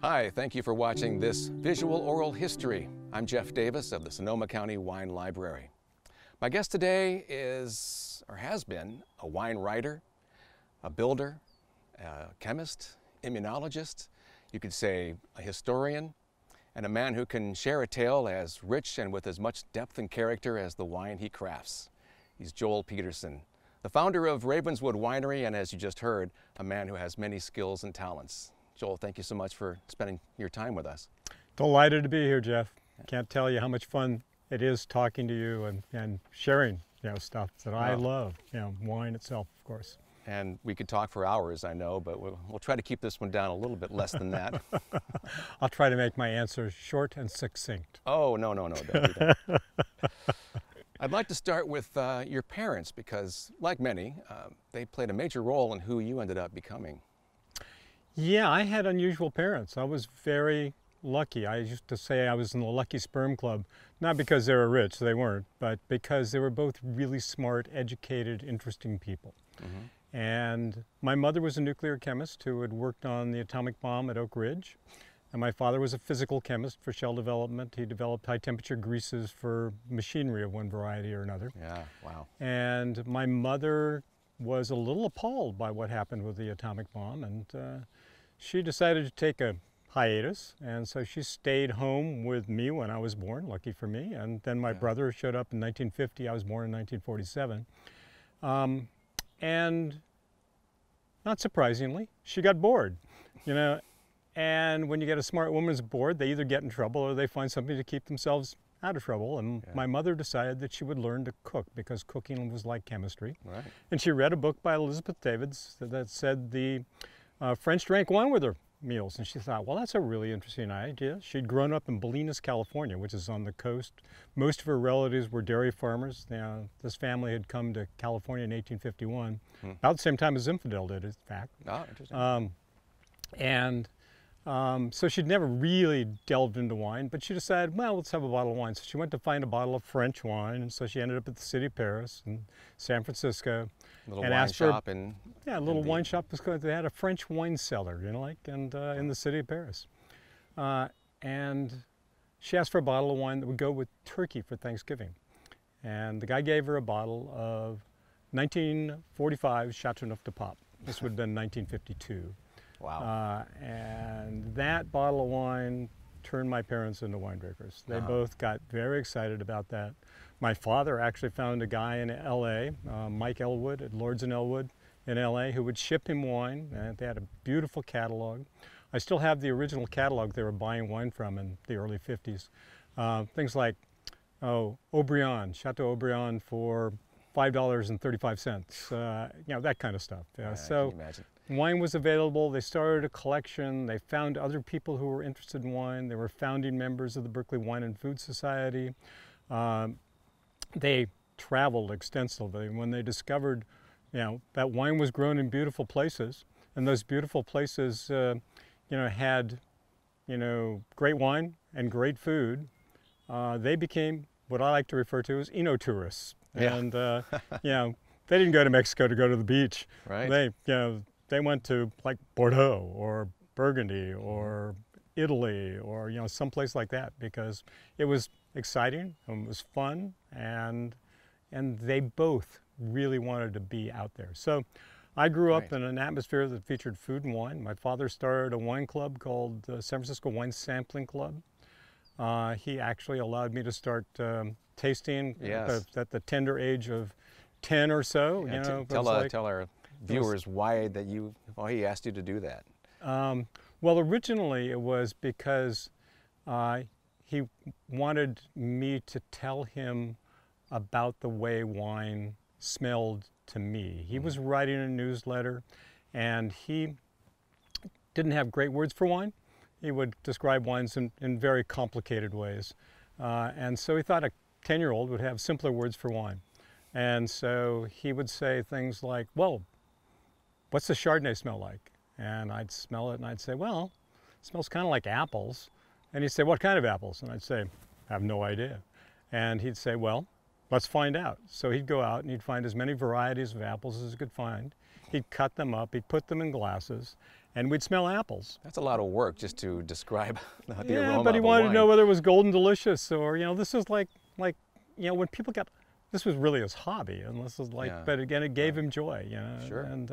Hi, thank you for watching this visual oral history. I'm Jeff Davis of the Sonoma County Wine Library. My guest today is, or has been, a wine writer, a builder, a chemist, immunologist, you could say a historian, and a man who can share a tale as rich and with as much depth and character as the wine he crafts. He's Joel Peterson, the founder of Ravenswood Winery, and as you just heard, a man who has many skills and talents. Joel, thank you so much for spending your time with us. Delighted to be here, Jeff. Can't tell you how much fun it is talking to you and sharing, stuff that I love, wine itself, of course. And we could talk for hours, I know, but we'll try to keep this one down a little bit less than that. I'll try to make my answers short and succinct. Oh, no, don't do that. I'd like to start with your parents because, like many, they played a major role in who you ended up becoming. Yeah, I had unusual parents. I was very lucky. I used to say I was in the Lucky Sperm Club, not because they were rich, they weren't, but because they were both really smart, educated, interesting people. Mm-hmm. And my mother was a nuclear chemist who had worked on the atomic bomb at Oak Ridge. And my father was a physical chemist for shell development. He developed high temperature greases for machinery of one variety or another. Yeah, wow. And my mother was a little appalled by what happened with the atomic bomb, and she decided to take a hiatus, and so she stayed home with me when I was born, lucky for me, and then my brother showed up in 1950. I was born in 1947. And not surprisingly, she got bored, and when you get a smart woman's bored, they either get in trouble or they find something to keep themselves out of trouble. And my mother decided that she would learn to cook because cooking was like chemistry. Right. And she read a book by Elizabeth Davids that said the French drank wine with their meals, and she thought, well, that's a really interesting idea. She'd grown up in Bolinas, California, which is on the coast. Most of her relatives were dairy farmers. This family had come to California in 1851, about the same time as Zinfandel did, in fact. Oh, interesting. So she'd never really delved into wine, but she decided, well, let's have a bottle of wine. So she went to find a bottle of French wine, and so she ended up at the city of Paris in San Francisco. Little wine shop in... Yeah, a little wine shop. They had a French wine cellar, in the city of Paris. And she asked for a bottle of wine that would go with turkey for Thanksgiving. And the guy gave her a bottle of 1945 Chateauneuf de Pape. This would have been 1952. Wow. And that bottle of wine turned my parents into winedrinkers. They both got very excited about that. My father actually found a guy in LA, Mike Elwood at Lords and Elwood in LA, who would ship him wine, and they had a beautiful catalog. I still have the original catalog they were buying wine from in the early 50s. Things like, Aubryon, Chateau Aubryon for $5.35, that kind of stuff. So wine was available. They started a collection. They found other people who were interested in wine. They were founding members of the Berkeley Wine and Food Society. They traveled extensively. When they discovered, that wine was grown in beautiful places, and those beautiful places, had, great wine and great food, they became what I like to refer to as enotourists. Yeah. And, they didn't go to Mexico to go to the beach. Right. They went to like Bordeaux or Burgundy or Italy or, someplace like that because it was exciting and it was fun, and they both really wanted to be out there. So I grew up in an atmosphere that featured food and wine. My father started a wine club called the San Francisco Wine Sampling Club. He actually allowed me to start tasting at the tender age of 10 or so. Tell our viewers why he asked you to do that. Well, originally it was because he wanted me to tell him about the way wine smelled to me. He was writing a newsletter, and he didn't have great words for wine. He would describe wines in very complicated ways. And so he thought a 10-year-old would have simpler words for wine. And so he would say things like, well, what's the Chardonnay smell like? And I'd smell it and I'd say, well, it smells kind of like apples. And he'd say, what kind of apples? And I'd say, I have no idea. And he'd say, well, let's find out. So he'd go out and he'd find as many varieties of apples as he could find. He'd cut them up, he'd put them in glasses, and we'd smell apples. That's a lot of work just to describe the Yeah, aroma but he of a wanted to wine. know whether it was golden delicious, or, this is like, when people got, this was really his hobby, and this is like, Yeah. but again, it gave him joy, Sure. and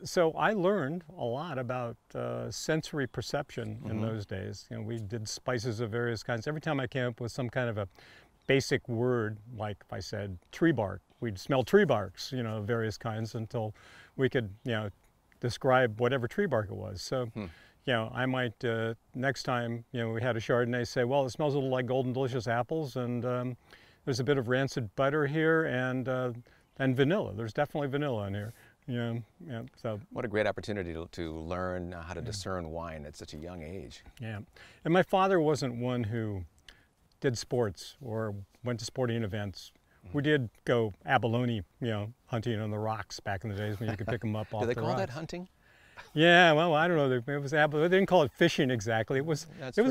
so I learned a lot about sensory perception in those days. We did spices of various kinds. Every time I came up with some kind of a basic word, like if I said tree bark, we'd smell tree barks, of various kinds until we could, describe whatever tree bark it was. So, I might, next time, we had a Chardonnay, say, well, it smells a little like golden delicious apples, and there's a bit of rancid butter here, and vanilla. There's definitely vanilla in here. So. What a great opportunity to learn how to discern wine at such a young age. Yeah, and my father wasn't one who did sports or went to sporting events. We did go abalone, hunting on the rocks back in the days when you could pick them up off the rocks. Do they call that hunting? Yeah, well, I don't know. It was they didn't call it fishing exactly. It was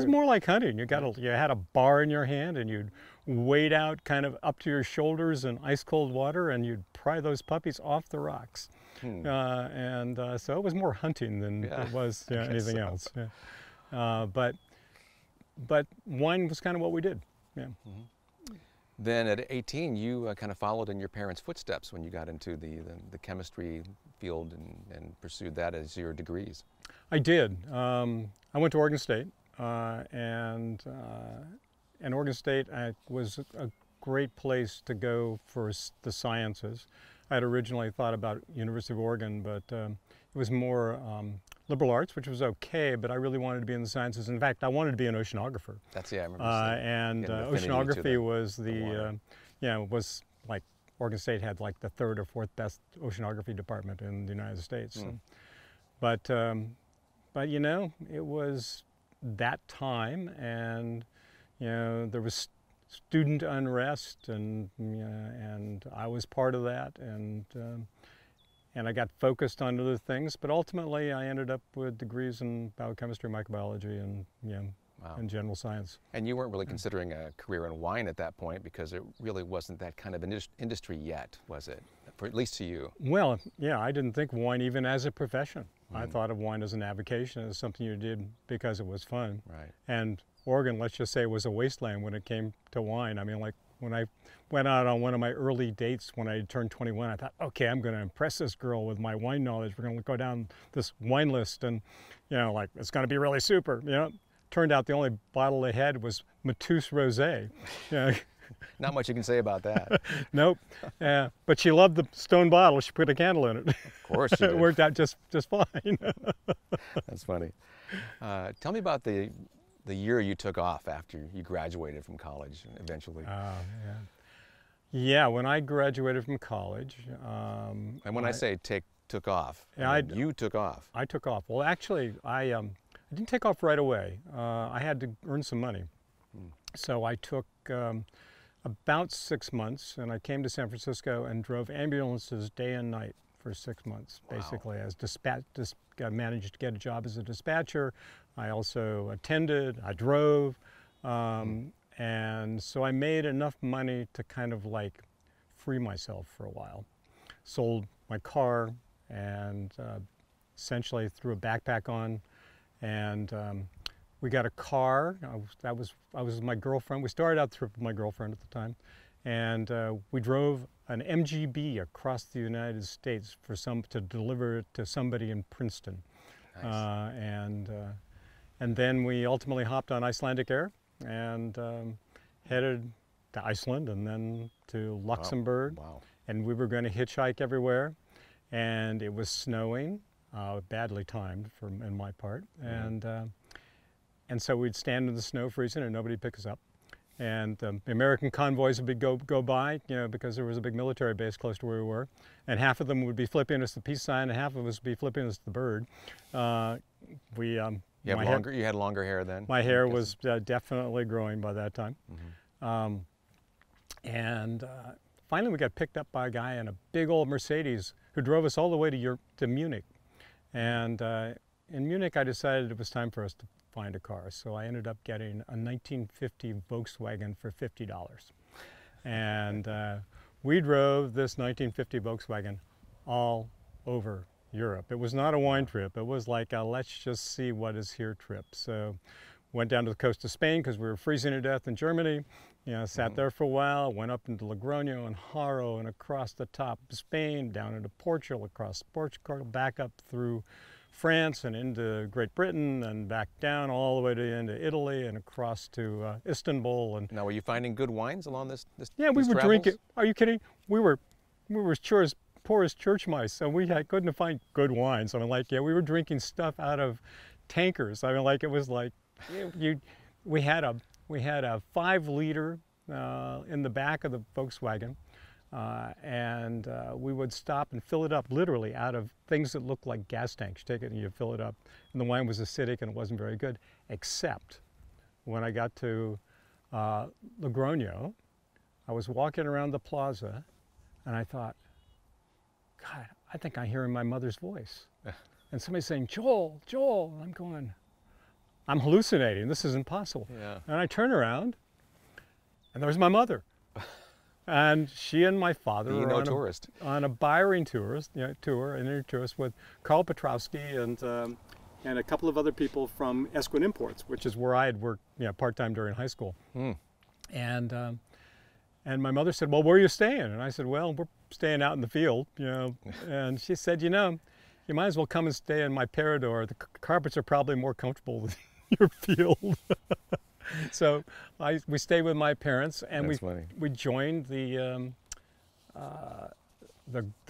more like hunting. You had a bar in your hand, and you'd wade out kind of up to your shoulders in ice cold water, and you'd pry those puppies off the rocks. So it was more hunting than it was anything else. Yeah. But wine was kind of what we did. Yeah. Then at 18, you kind of followed in your parents' footsteps when you got into the chemistry field and pursued that as your degrees. I did. I went to Oregon State, and Oregon State was a great place to go for the sciences. I had originally thought about University of Oregon, but it was more liberal arts, which was okay, but I really wanted to be in the sciences. In fact, I wanted to be an oceanographer. I remember saying. And oceanography was was like, Oregon State had like the 3rd or 4th best oceanography department in the United States. But it was that time, and there was student unrest, and I was part of that, and I got focused on other things, but ultimately I ended up with degrees in biochemistry, microbiology, and and general science. And you weren't really considering a career in wine at that point, because it really wasn't that kind of industry yet, was it? For at least to you. Well, yeah, I didn't think of wine even as a profession. I thought of wine as an avocation, as something you did because it was fun. Right. And Oregon, let's just say, was a wasteland when it came to wine. I mean, like when I went out on one of my early dates when I turned 21, I thought, okay, I'm going to impress this girl with my wine knowledge. We're going to go down this wine list, and like, it's going to be really super. Turned out the only bottle they had was Mateus Rosé. Not much you can say about that. Nope. But she loved the stone bottle. She put a candle in it. Of course she did. It worked out just fine. That's funny. Tell me about the year you took off after you graduated from college eventually. Yeah, when I graduated from college. And when I say took off, you took off. I took off. Well, actually, I didn't take off right away. I had to earn some money. So I took about 6 months, and I came to San Francisco and drove ambulances day and night for 6 months, basically, as managed to get a job as a dispatcher. I also attended, I drove, and so I made enough money to kind of like free myself for a while. Sold my car, and essentially threw a backpack on, and we got a car. I was with my girlfriend. We started out with my girlfriend at the time, and we drove an MGB across the United States to deliver it to somebody in Princeton. Nice. And then we ultimately hopped on Icelandic Air and headed to Iceland, and then to Luxembourg. Wow. And we were going to hitchhike everywhere, and it was snowing, badly timed in my part, and so we'd stand in the snow freezing, and nobody'd pick us up. And the American convoys would go by, because there was a big military base close to where we were, and half of them would be flipping us the peace sign, and half of us would be flipping us the bird. You had longer hair then? My hair was definitely growing by that time. Finally we got picked up by a guy in a big old Mercedes who drove us all the way to Munich. And in Munich I decided it was time for us to find a car. So I ended up getting a 1950 Volkswagen for $50. And we drove this 1950 Volkswagen all over Europe. It was not a wine trip. It was like a let's just see what is here trip. So went down to the coast of Spain because we were freezing to death in Germany. You know, sat there for a while, went up into Logroño and Haro and across the top of Spain, down into Portugal, across Portugal, back up through France and into Great Britain and back down all the way to into Italy and across to Istanbul. And now, were you finding good wines along this? Yeah, we these were travels? drinking. Are you kidding? We were sure as poor as church mice, so couldn't find good wines. I mean, like, yeah, we were drinking stuff out of tankers. I mean, like, it was like we had a 5-liter in the back of the Volkswagen. And we would stop and fill it up literally out of things that looked like gas tanks. You take it and you fill it up. And the wine was acidic and it wasn't very good, except when I got to Logroño, I was walking around the plaza and I thought, God, I think I'm hearing my mother's voice. And somebody's saying, Joel, Joel. And I'm going, I'm hallucinating. This is impossible. Yeah. And I turn around and there's my mother. And she and my father were on a Byron tour, an tourist with Carl Petrowski and a couple of other people from Esquin Imports, which is where I had worked, part-time during high school. And my mother said, well, where are you staying? And I said, well, we're staying out in the field, And she said, you might as well come and stay in my Parador. The carpets are probably more comfortable than your field. So we stayed with my parents, and we joined the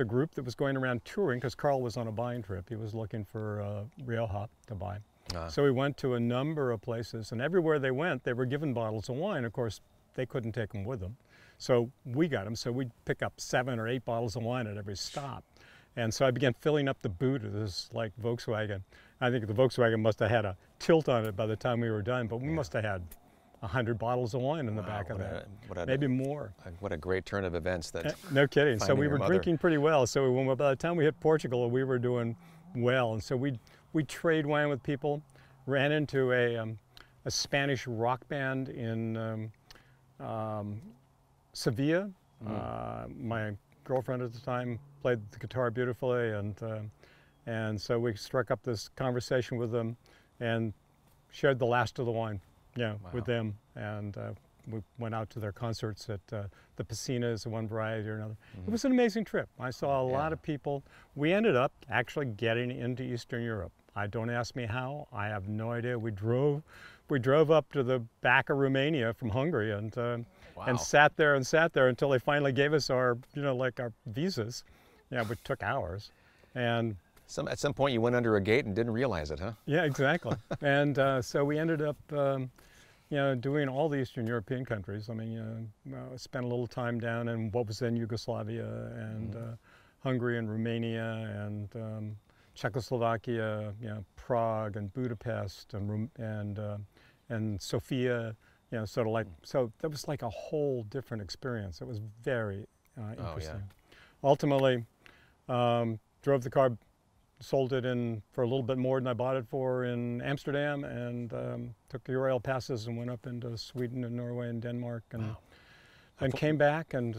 group that was going around touring because Carl was on a buying trip. He was looking for Rioja to buy. So we went to a number of places, and everywhere they went, they were given bottles of wine. Of course, they couldn't take them with them, so we got them. So we'd pick up 7 or 8 bottles of wine at every stop. And so I began filling up the boot of this like Volkswagen. I think the Volkswagen must have had a tilt on it by the time we were done, but we must have had 100 bottles of wine in the back of that, maybe more. What a great turn of events that. No kidding. So we were drinking pretty well. So by the time we hit Portugal, we were doing well. And so we trade wine with people. Ran into a Spanish rock band in Sevilla. My girlfriend at the time played the guitar beautifully, and so we struck up this conversation with them and shared the last of the wine, with them, and we went out to their concerts at the Piscinas, one variety or another. It was an amazing trip. I saw a lot of people. We ended up actually getting into Eastern Europe. Don't ask me how. I have no idea. We drove up to the back of Romania from Hungary and sat there until they finally gave us our, our visas. Yeah, which took hours. And at some point you went under a gate and didn't realize it, huh? Yeah, exactly. And so we ended up, doing all the Eastern European countries. I mean, spent a little time down in what was then Yugoslavia and Hungary and Romania and Czechoslovakia, Prague and Budapest and Sofia, so that was like a whole different experience. It was very interesting. Ultimately, drove the car, sold it for a little bit more than I bought it for in Amsterdam, and took the Royal passes and went up into Sweden and Norway and Denmark, and came back. And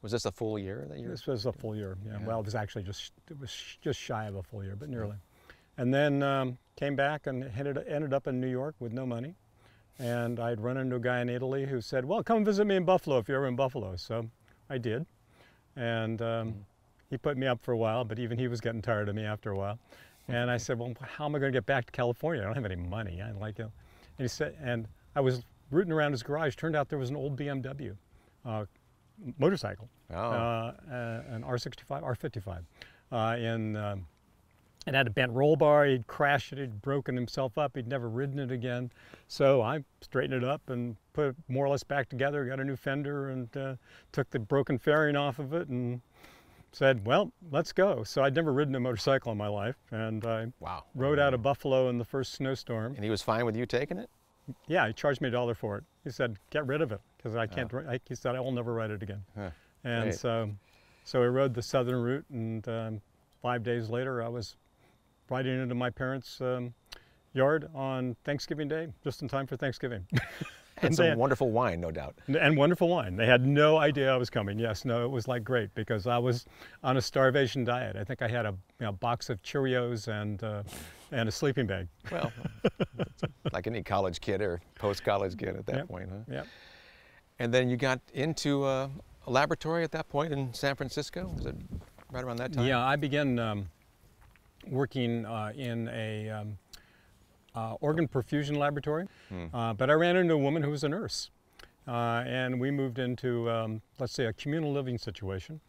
was this a full year that you? This was a full year. Yeah. Well, it was actually just shy of a full year, but nearly. And then came back and ended up in New York with no money. And I'd run into a guy in Italy who said, well, come visit me in Buffalo if you're ever in Buffalo. So I did. And he put me up for a while, but even he was getting tired of me after a while. And I said, well, how am I going to get back to California? I don't have any money. And he said, and I was rooting around his garage. Turned out there was an old BMW motorcycle, an R55, it had a bent roll bar. He'd crashed it, he'd broken himself up, he'd never ridden it again. So I straightened it up and put it more or less back together, got a new fender, and took the broken fairing off of it and said, well, let's go. So I'd never ridden a motorcycle in my life, and I rode out of Buffalo in the first snowstorm. And he was fine with you taking it? Yeah, he charged me $1 for it. He said, get rid of it, because I can't, he said, I will never ride it again. And so we rode the southern route, and 5 days later I was riding into my parents' yard on Thanksgiving Day, just in time for Thanksgiving. And some wonderful wine, no doubt. And wonderful wine. They had no idea I was coming. Yes, no, it was like great because I was on a starvation diet. I think I had a box of Cheerios and a sleeping bag. Well, like any college kid or post-college kid at that point, huh? Yeah. And then you got into a laboratory at that point in San Francisco? Was it right around that time? Yeah, I began working in a organ perfusion laboratory, but I ran into a woman who was a nurse, and we moved into, let's say, a communal living situation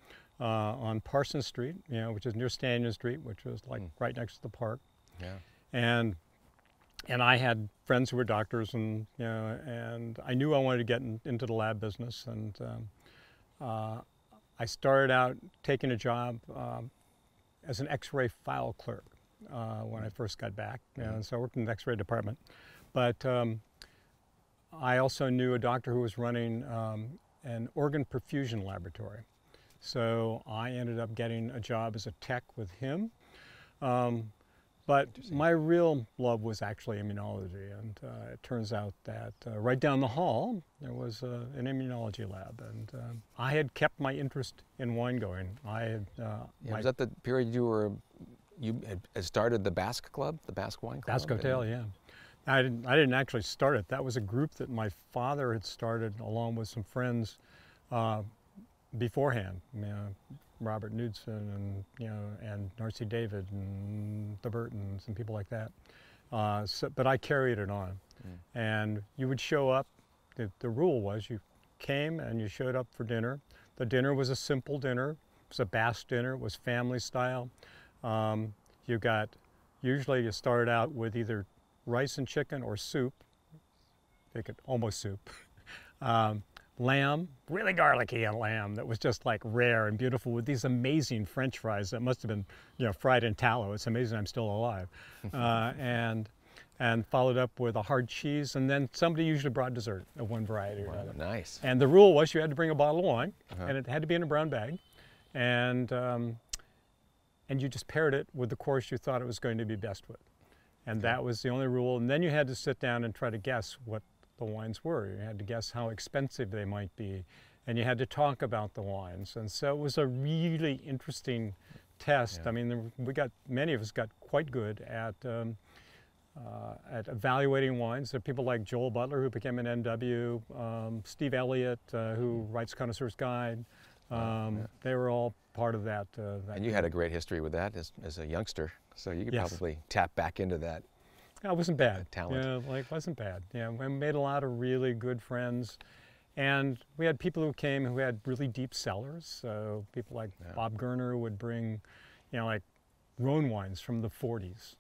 on Parsons Street, which is near Stanton Street, which was like right next to the park. Yeah. And I had friends who were doctors, and and I knew I wanted to get into the lab business, and I started out taking a job as an X-ray file clerk when I first got back, and so I worked in the X-ray department. But I also knew a doctor who was running an organ perfusion laboratory, so I ended up getting a job as a tech with him. But my real love was actually immunology, and it turns out that right down the hall there was an immunology lab, and I had kept my interest in wine going. I had. Was that the period you had started the Basque Club, the Basque Wine Club? Basque Hotel, yeah. I didn't actually start it. That was a group that my father had started along with some friends beforehand. Robert Knudsen and Narcy David and the Burtons and people like that. But I carried it on. And you would show up. The rule was you came and you showed up for dinner. The dinner was a simple dinner. It was a Basque dinner. It was family style. Usually you started out with either rice and chicken or soup. Almost soup. Lamb, really garlicky lamb that was just like rare and beautiful with these amazing French fries that must have been, fried in tallow. It's amazing I'm still alive. And followed up with a hard cheese, and then somebody usually brought dessert of one variety or another. Nice. And the rule was you had to bring a bottle of wine, and it had to be in a brown bag, and you just paired it with the course you thought it was going to be best with. And that was the only rule. And then you had to sit down and try to guess what the wines were. You had to guess how expensive they might be, and you had to talk about the wines. And so it was a really interesting test. I mean, many of us got quite good at evaluating wines. There are people like Joel Butler, who became an NW, Steve Elliott, who writes Connoisseur's Guide. They were all part of that. And you had a great history with that as a youngster, so you could probably tap back into that. It wasn't bad. Talent. Wasn't bad. We made a lot of really good friends, and we had people who came who had really deep cellars. So people like Bob Gerner would bring, like Rhone wines from the 40s,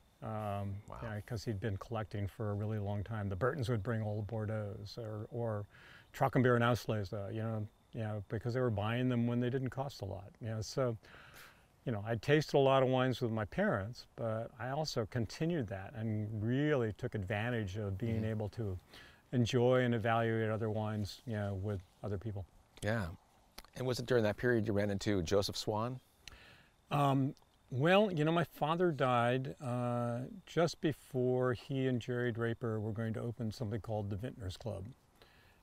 because he'd been collecting for a really long time. The Burtons would bring old Bordeaux's or Trockenbeer and Auslese, because they were buying them when they didn't cost a lot. So. I tasted a lot of wines with my parents, but I also continued that and really took advantage of being able to enjoy and evaluate other wines, with other people. Yeah. And was it during that period you ran into Joseph Swan? Well, my father died just before he and Jerry Draper were going to open something called the Vintners Club.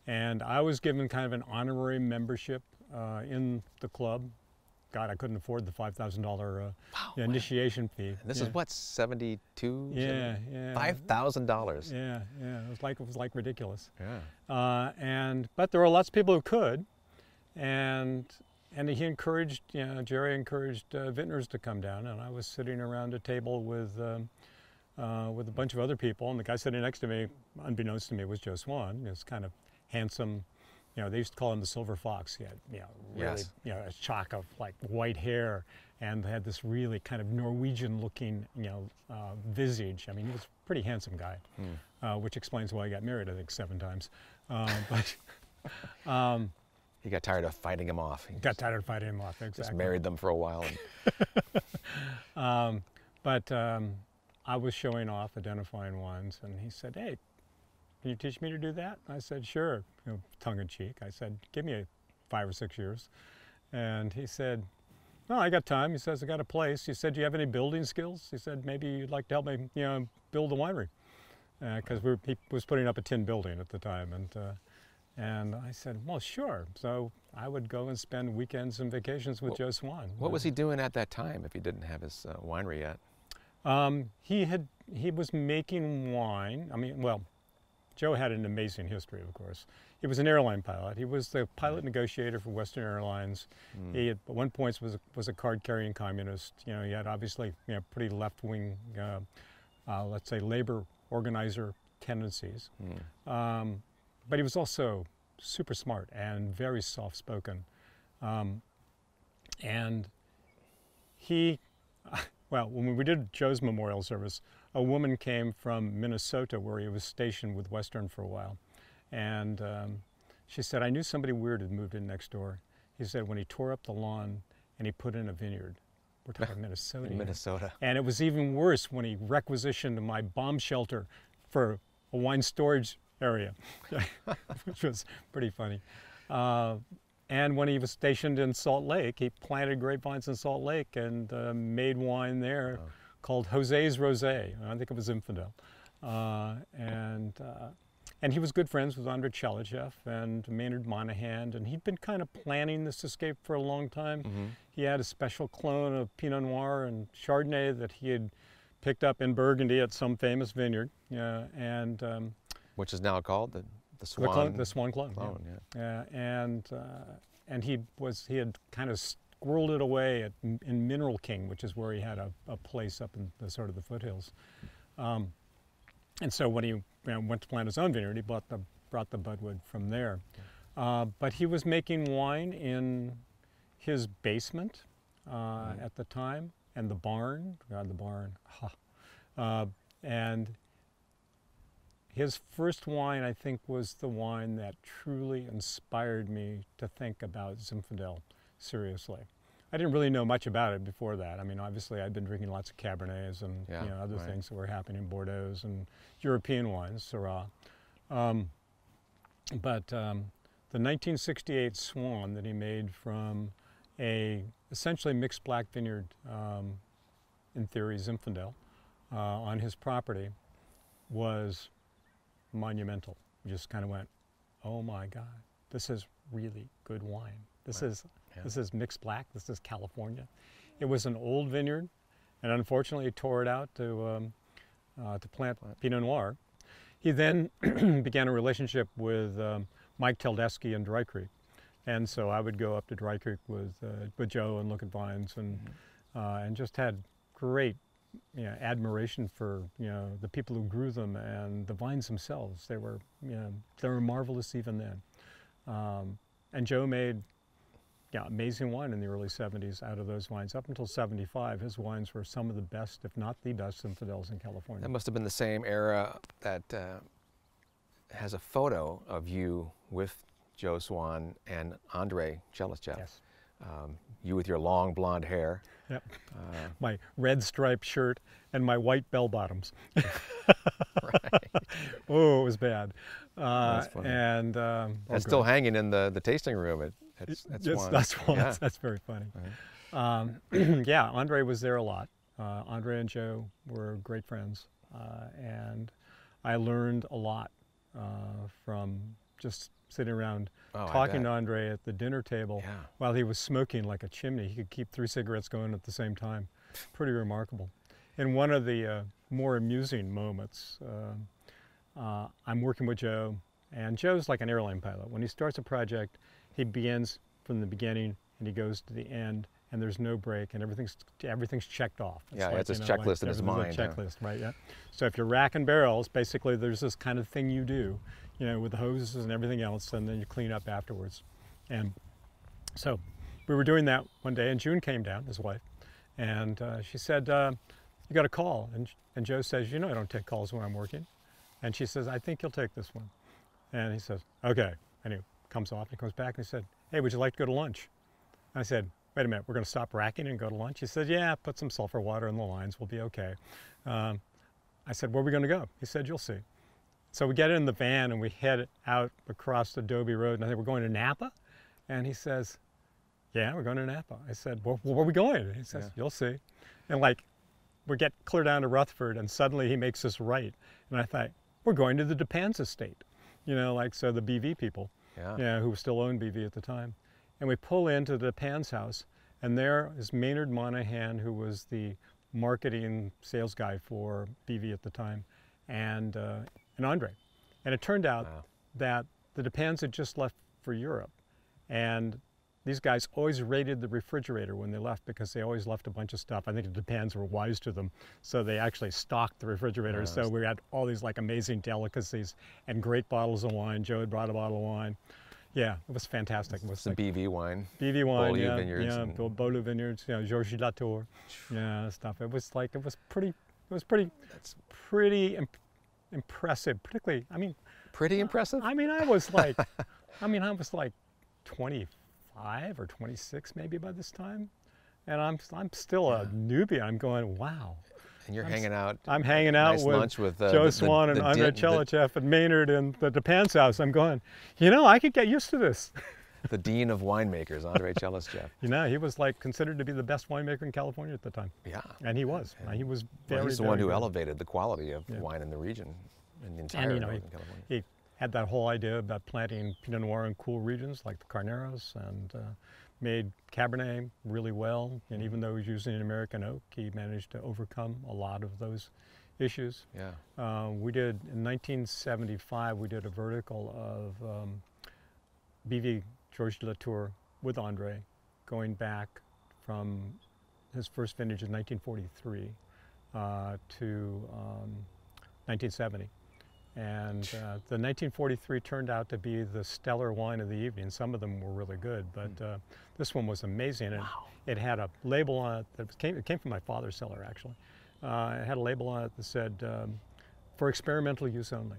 And I was given kind of an honorary membership in the club. God, I couldn't afford the $5,000 initiation fee. And this is what, 72? Yeah. $5,000. Yeah. It was like ridiculous. Yeah. But there were lots of people who could, and he encouraged, Jerry encouraged vintners to come down, and I was sitting around a table with a bunch of other people, and the guy sitting next to me, unbeknownst to me, was Joe Swan. He was kind of handsome. They used to call him the Silver Fox. He had, really, a shock of like white hair, and had this really kind of Norwegian-looking, visage. I mean, he was a pretty handsome guy, which explains why he got married, I think, 7 times. He got tired of fighting him off. Exactly. Just married them for a while. But I was showing off, identifying wines, and he said, "Hey, can you teach me to do that?" I said, "Sure," tongue in cheek. I said, "Give me 5 or 6 years." And he said, "No, I got time." He says, "I got a place." He said, "Do you have any building skills?" He said, "Maybe you'd like to help me, build a winery." because he was putting up a tin building at the time, and I said, well, sure. So I would go and spend weekends and vacations with Joe Swan. What was he doing at that time if he didn't have his winery yet? He was making wine. I mean, well, Joe had an amazing history, of course. He was an airline pilot. He was the pilot negotiator for Western Airlines. He at one point was a card-carrying communist. You know, he had obviously pretty left-wing, let's say, labor organizer tendencies. But he was also super smart and very soft-spoken. And he, well, when we did Joe's memorial service, a woman came from Minnesota where he was stationed with Western for a while. And she said, I knew somebody weird had moved in next door. He said when he tore up the lawn and he put in a vineyard. We're talking Minnesota. In Minnesota. And it was even worse when he requisitioned my bomb shelter for a wine storage area, which was pretty funny. And when he was stationed in Salt Lake, he planted grapevines in Salt Lake and made wine there called Jose's Rosé. I think it was Zinfandel. And he was good friends with Andre Chalachev and Maynard Monahan, and he'd been kind of planning this escape for a long time. He had a special clone of Pinot Noir and Chardonnay that he had picked up in Burgundy at some famous vineyard, which is now called the Swan. The Swan clone. And he had kind of squirreled it away in Mineral King, which is where he had a place up in the sort of the foothills. And so when he went to plant his own vineyard, he brought the budwood from there. But he was making wine in his basement at the time, and the barn. God, the barn. And his first wine, I think, was the wine that truly inspired me to think about Zinfandel seriously. I didn't really know much about it before that. I mean, obviously, I'd been drinking lots of Cabernets and other things that were happening in Bordeaux and European wines, Syrah. But the 1968 Swan that he made from a essentially mixed black vineyard, in theory, Zinfandel, on his property was monumental. You just kind of went, oh my God, this is really good wine. This is mixed black. This is California. It was an old vineyard, and unfortunately, he tore it out to plant Pinot Noir. He then began a relationship with Mike Teldeschi in Dry Creek, and so I would go up to Dry Creek with Joe and look at vines, and just had great admiration for the people who grew them and the vines themselves. They were marvelous even then. And Joe made amazing wine in the early 70s out of those vines. Up until 75, his wines were some of the best, if not the best, Zinfandels in California. That must have been the same era that has a photo of you with Joe Swan and Andre Chalachev. Yes. You with your long blonde hair. Yep. My red striped shirt and my white bell bottoms. Right. Oh, it was bad. That's funny. And it's still hanging in the tasting room at Swan. That's Swan. Yeah. That's very funny. Yeah, Andre was there a lot. Andre and Joe were great friends, and I learned a lot from just sitting around talking to Andre at the dinner table while he was smoking like a chimney. He could keep 3 cigarettes going at the same time. Pretty remarkable. And one of the more amusing moments, I'm working with Joe, and Joe's like an airline pilot. When he starts a project, he begins from the beginning and he goes to the end, and there's no break, and everything's checked off. It's like, it's a checklist in his mind. A checklist, right? Yeah. So if you're racking barrels, basically there's this kind of thing you do, with the hoses and everything else, and then you clean up afterwards. And so we were doing that one day, and June came down, his wife, and she said, "You got a call?" And Joe says, "I don't take calls when I'm working." And she says, "I think you'll take this one." And he says, "Okay." And he comes off and comes back and he said, "Hey, would you like to go to lunch?" And I said, "Wait a minute, we're going to stop racking and go to lunch?" He said, "Yeah, put some sulfur water in the lines, we'll be okay." I said, "Where are we going to go?" He said, "You'll see." So we get in the van and we head out across Adobe Road, and I said, "We're going to Napa?" And he says, "Yeah, we're going to Napa." I said, "Well, where are we going?" And he says, "You'll see." And we get clear down to Rutherford, and suddenly he makes this right. And I thought, we're going to the DePans estate, you know, like, so the BV people, Yeah. who still owned BV at the time. And we pull into the DePans house, and there is Maynard Monahan, who was the marketing sales guy for BV at the time, and Andre. And it turned out that the DePans had just left for Europe, and these guys always raided the refrigerator when they left because they always left a bunch of stuff. I think the DePans were wise to them, so they actually stocked the refrigerator. So we had all these like amazing delicacies and great bottles of wine. Joe had brought a bottle of wine. Yeah, it was fantastic. It was the like BV wine. BV wine, Beaulieu Vineyards, yeah, and Beaulieu Vineyards, you know, Georges Latour, yeah, stuff. It was like, it was pretty impressive. Particularly, I mean, pretty impressive. I mean, I was like 25 or 26 maybe by this time, and I'm still a newbie. I'm going, wow. And you're hanging out. I'm hanging out nice with lunch with Joe Swan and Andre Chelichev and Maynard and the DePans house. I'm going, you know, I could get used to this. The dean of winemakers, Andre Chelichev. You know, he was like considered to be the best winemaker in California at the time. Yeah. And he was. He was very, he's the very one who good. elevated the quality of wine in the region, in the entire And, you know, Northern California. he had that whole idea about planting Pinot Noir in cool regions like the Carneros, and made Cabernet really well. And even though he was using an American oak, he managed to overcome a lot of those issues. Yeah. We did, in 1975, we did a vertical of BV Georges Latour with Andre, going back from his first vintage in 1943 to 1970. And the 1943 turned out to be the stellar wine of the evening. Some of them were really good, but this one was amazing. And it had a label on it that it came from my father's cellar, actually. It had a label on it that said, for experimental use only.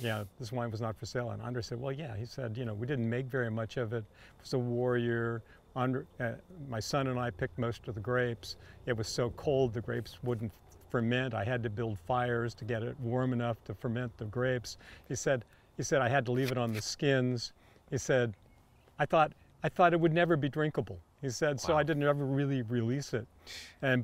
Yeah, this wine was not for sale. And Andre said, well, yeah. He said, you know, we didn't make very much of it. It was a war year. My son and I picked most of the grapes. It was so cold, the grapes wouldn't ferment. I had to build fires to get it warm enough to ferment the grapes. He said I had to leave it on the skins. He said, I thought it would never be drinkable. He said, so I didn't ever really release it.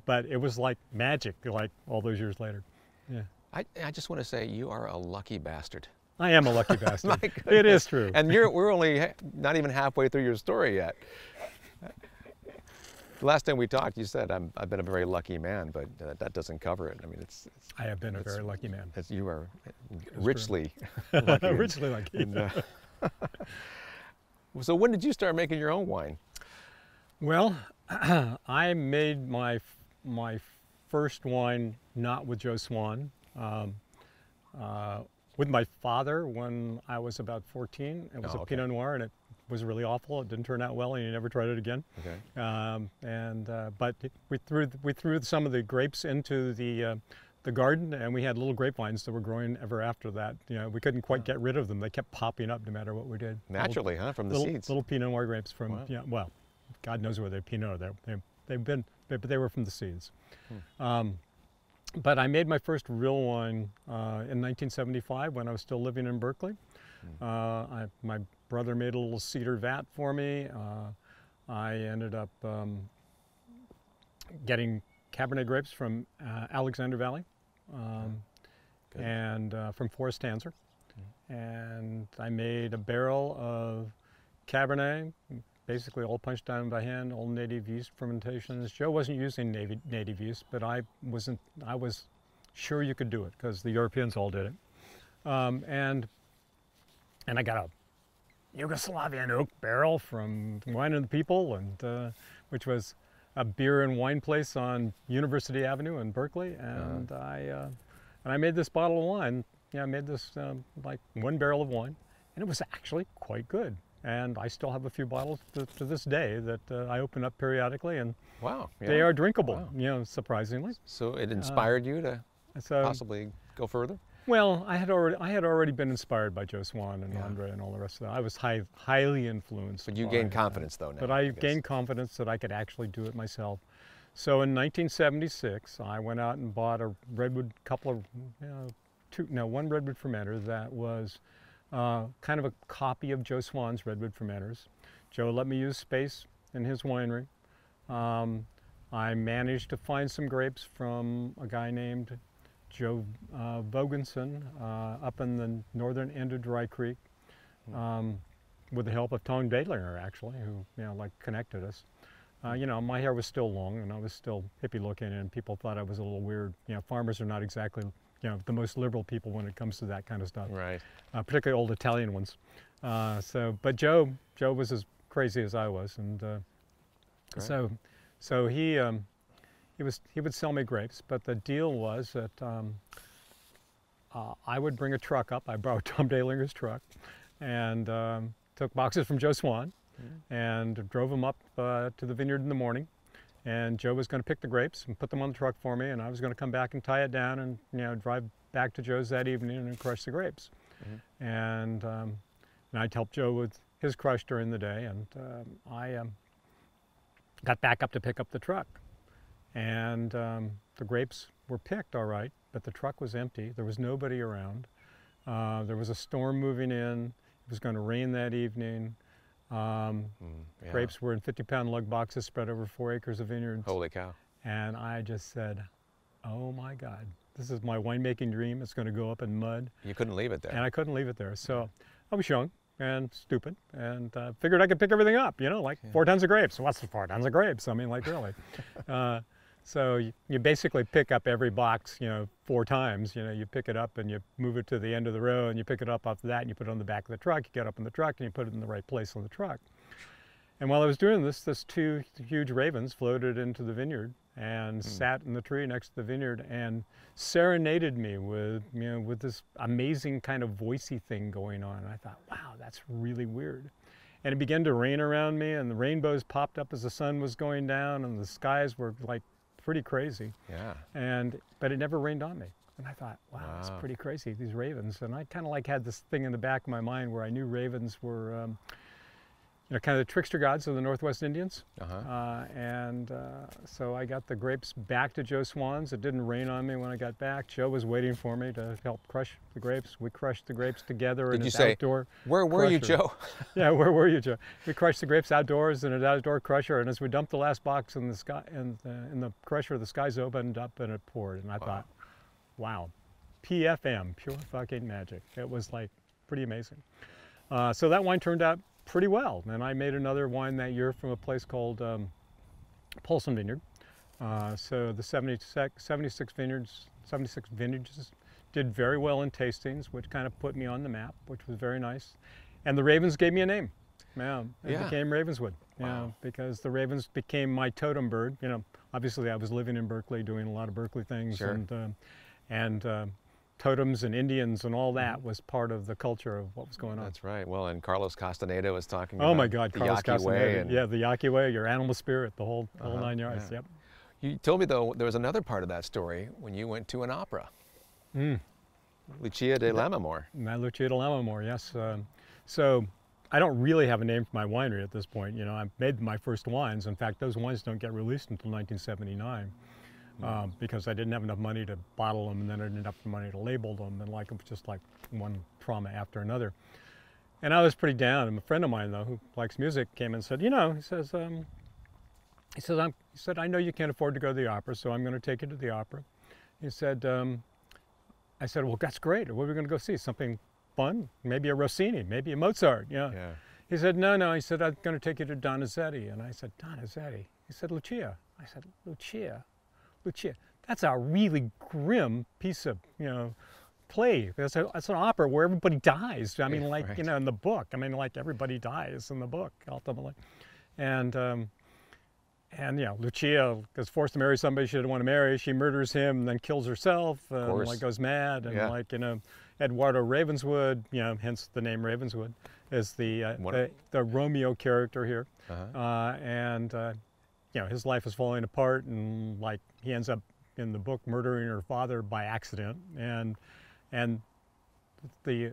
But it was like magic, like all those years later. Yeah. I just want to say you are a lucky bastard. I am a lucky bastard. It is true. And we're only not even halfway through your story yet. The last time we talked, you said I've been a very lucky man, but that doesn't cover it. I mean, I have been a very lucky man. You are richly lucky. Richly lucky. And, so when did you start making your own wine? Well, I made my first wine not with Joe Swan, with my father when I was about 14. It was a Pinot Noir, and it was really awful. It didn't turn out well, and he never tried it again. Okay. But we threw some of the grapes into the garden, and we had little grapevines that were growing ever after that. You know, we couldn't quite get rid of them. They kept popping up no matter what we did. Naturally, from the seeds. Little Pinot Noir grapes from, well, God knows where they're Pinot. But they were from the seeds. But I made my first real wine in 1975 when I was still living in Berkeley. My brother made a little cedar vat for me. I ended up getting Cabernet grapes from Alexander Valley and from Forest Tanzer. And I made a barrel of Cabernet, basically all punched down by hand, all native yeast fermentations. Joe wasn't using native yeast, but I was sure you could do it because the Europeans all did it. And I got a Yugoslavian oak barrel from Wine and the People, and which was a beer and wine place on University Avenue in Berkeley. And I made this bottle of wine. Yeah, I made this like one barrel of wine, and it was actually quite good. And I still have a few bottles to this day that I open up periodically, and they are drinkable, you know, surprisingly. So it inspired you to possibly go further? Well, I had already been inspired by Joe Swan and Andre and all the rest of that. I was highly influenced. But you gained confidence, though, now. But I gained confidence that I could actually do it myself. So in 1976, I went out and bought a redwood, one redwood fermenter that was kind of a copy of Joe Swan's redwood fermenters. Joe let me use space in his winery. I managed to find some grapes from a guy named Joe Vogensen up in the northern end of Dry Creek, with the help of Tom Badlinger, actually, who like connected us. My hair was still long and I was still hippie looking, and people thought I was a little weird. Farmers are not exactly the most liberal people when it comes to that kind of stuff. Right. Particularly old Italian ones. But Joe was as crazy as I was, and so he would sell me grapes. But the deal was that I would bring a truck up. I borrowed Tom Dahlinger's truck, and took boxes from Joe Swan, and drove them up to the vineyard in the morning. And Joe was going to pick the grapes and put them on the truck for me, and I was going to come back and tie it down and drive back to Joe's that evening and crush the grapes. And I'd help Joe with his crush during the day, and I got back up to pick up the truck. And the grapes were picked all right, but the truck was empty. There was nobody around. There was a storm moving in. It was going to rain that evening. Grapes were in 50-pound lug boxes spread over 4 acres of vineyards. Holy cow. And I just said, oh my God, this is my winemaking dream. It's going to go up in mud. You couldn't leave it there. And I couldn't leave it there. So I was young and stupid, and figured I could pick everything up, like 4 tons of grapes. What's 4 tons of grapes? I mean, like, really. So you basically pick up every box, 4 times. You pick it up and you move it to the end of the row, and you pick it up after that and you put it on the back of the truck. You get up in the truck and you put it in the right place on the truck. And while I was doing this, 2 huge ravens floated into the vineyard and sat in the tree next to the vineyard and serenaded me with, with this amazing kind of voicey thing going on. And I thought, wow, that's really weird. And it began to rain around me, and the rainbows popped up as the sun was going down, and the skies were like pretty crazy. Yeah. But it never rained on me. And I thought, wow, that's pretty crazy, these ravens. And I kind of like had this thing in the back of my mind where I knew ravens were, kind of the trickster gods of the Northwest Indians. So I got the grapes back to Joe Swan's. It didn't rain on me when I got back. Joe was waiting for me to help crush the grapes. We crushed the grapes together in an outdoor where were you, Joe? Yeah, where were you, Joe? We crushed the grapes outdoors in an outdoor crusher, and as we dumped the last box in the sky, in the crusher, the skies opened up and it poured. And I thought, wow, PFM, pure fucking magic. It was like pretty amazing. So that wine turned out pretty well, and I made another wine that year from a place called Paulson Vineyard. So the 76 vineyards did very well in tastings, which kind of put me on the map, which was very nice. And the ravens gave me a name. It became Ravenswood. Because the ravens became my totem bird. Obviously I was living in Berkeley, doing a lot of Berkeley things, and totems and Indians and all that was part of the culture of what was going on. That's right. Well, and Carlos Castaneda was talking about my God, the Carlos Yaqui Castaneda. way. The Yaqui way, your animal spirit, the whole 9 yards. Yep. You told me, though, there was another part of that story when you went to an opera. Lucia de Lammermoor. Lucia de Lammermoor, yes. So I don't really have a name for my winery at this point. I made my first wines. In fact, those wines don't get released until 1979. Because I didn't have enough money to bottle them, and then I didn't have enough money to label them, and it was just like one trauma after another. And I was pretty down, and a friend of mine, though, who likes music, came and said, he said, I know you can't afford to go to the opera, so I'm going to take you to the opera. He said, I said, well, that's great. What are we going to go see? Something fun? Maybe a Rossini, maybe a Mozart, He said, no. He said, I'm going to take you to Donizetti. And I said, Donizetti? He said, Lucia. I said, Lucia, that's a really grim piece of, play. That's an opera where everybody dies. I mean, like, in the book. I mean, like, everybody dies in the book, ultimately. And Lucia is forced to marry somebody she didn't want to marry. She murders him and then kills herself, and like goes mad. And Eduardo Ravenswood, hence the name Ravenswood, is the Romeo character here. His life is falling apart, and like he ends up in the book murdering her father by accident, and the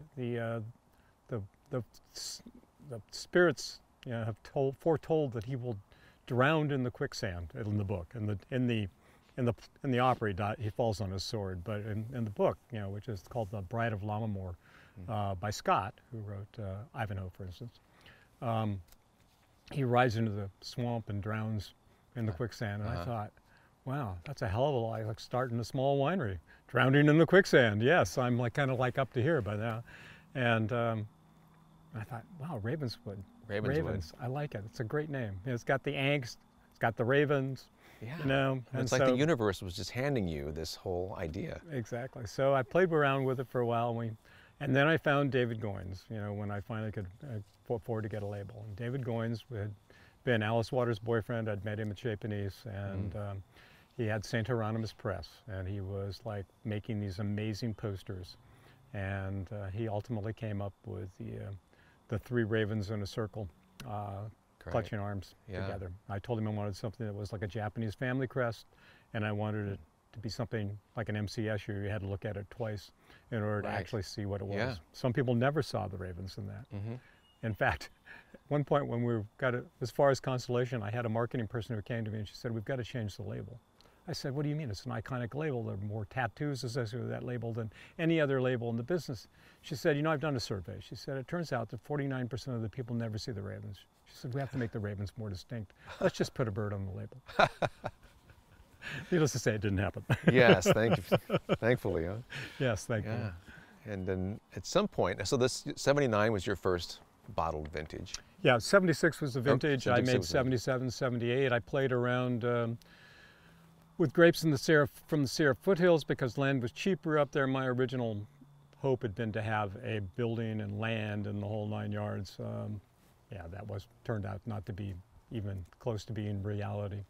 spirits have foretold that he will drown in the quicksand in the book. In the opera he falls on his sword, but in the book, which is called The Bride of Lammermoor, by Scott, who wrote Ivanhoe, for instance, he rides into the swamp and drowns in the quicksand. And I thought, Wow, that's a hell of a life, like starting a small winery, drowning in the quicksand. Yes, I'm like kind of like up to here by now. And I thought, wow, Ravenswood. Ravenswood. Ravens, I like it. It's a great name. It's got the angst, it's got the ravens, Yeah. you know. And it's like the universe was just handing you this whole idea. Exactly. So I played around with it for a while, and then I found David Goines, you know, when I finally could afford to get a label. And David Goines had been Alice Waters' boyfriend. I'd met him at Chez Panisse, and he had St. Hieronymus Press, and he was like making these amazing posters. And he ultimately came up with the three ravens in a circle, clutching arms together. I told him I wanted something that was like a Japanese family crest, and I wanted it to be something like an MC issue. You had to look at it twice in order to actually see what it was. Yeah. Some people never saw the ravens in that. In fact, at one point when we got it, as far as Constellation, I had a marketing person who came to me and she said, "We've got to change the label." I said, "What do you mean? It's an iconic label. There are more tattoos associated with that label than any other label in the business." She said, "You know, I've done a survey." She said, "It turns out that 49% of the people never see the ravens." She said, "We have to make the ravens more distinct. Let's just put a bird on the label." Needless to say, it didn't happen. Yes, thankfully, huh? Yes, thank you. And then at some point, so this 79 was your first bottled vintage. Yeah, 76 was the vintage. I made 76 77, 78. I played around with grapes in from the Sierra foothills because land was cheaper up there. My original hope had been to have a building and land and the whole 9 yards. Yeah, that turned out not to be even close to being reality.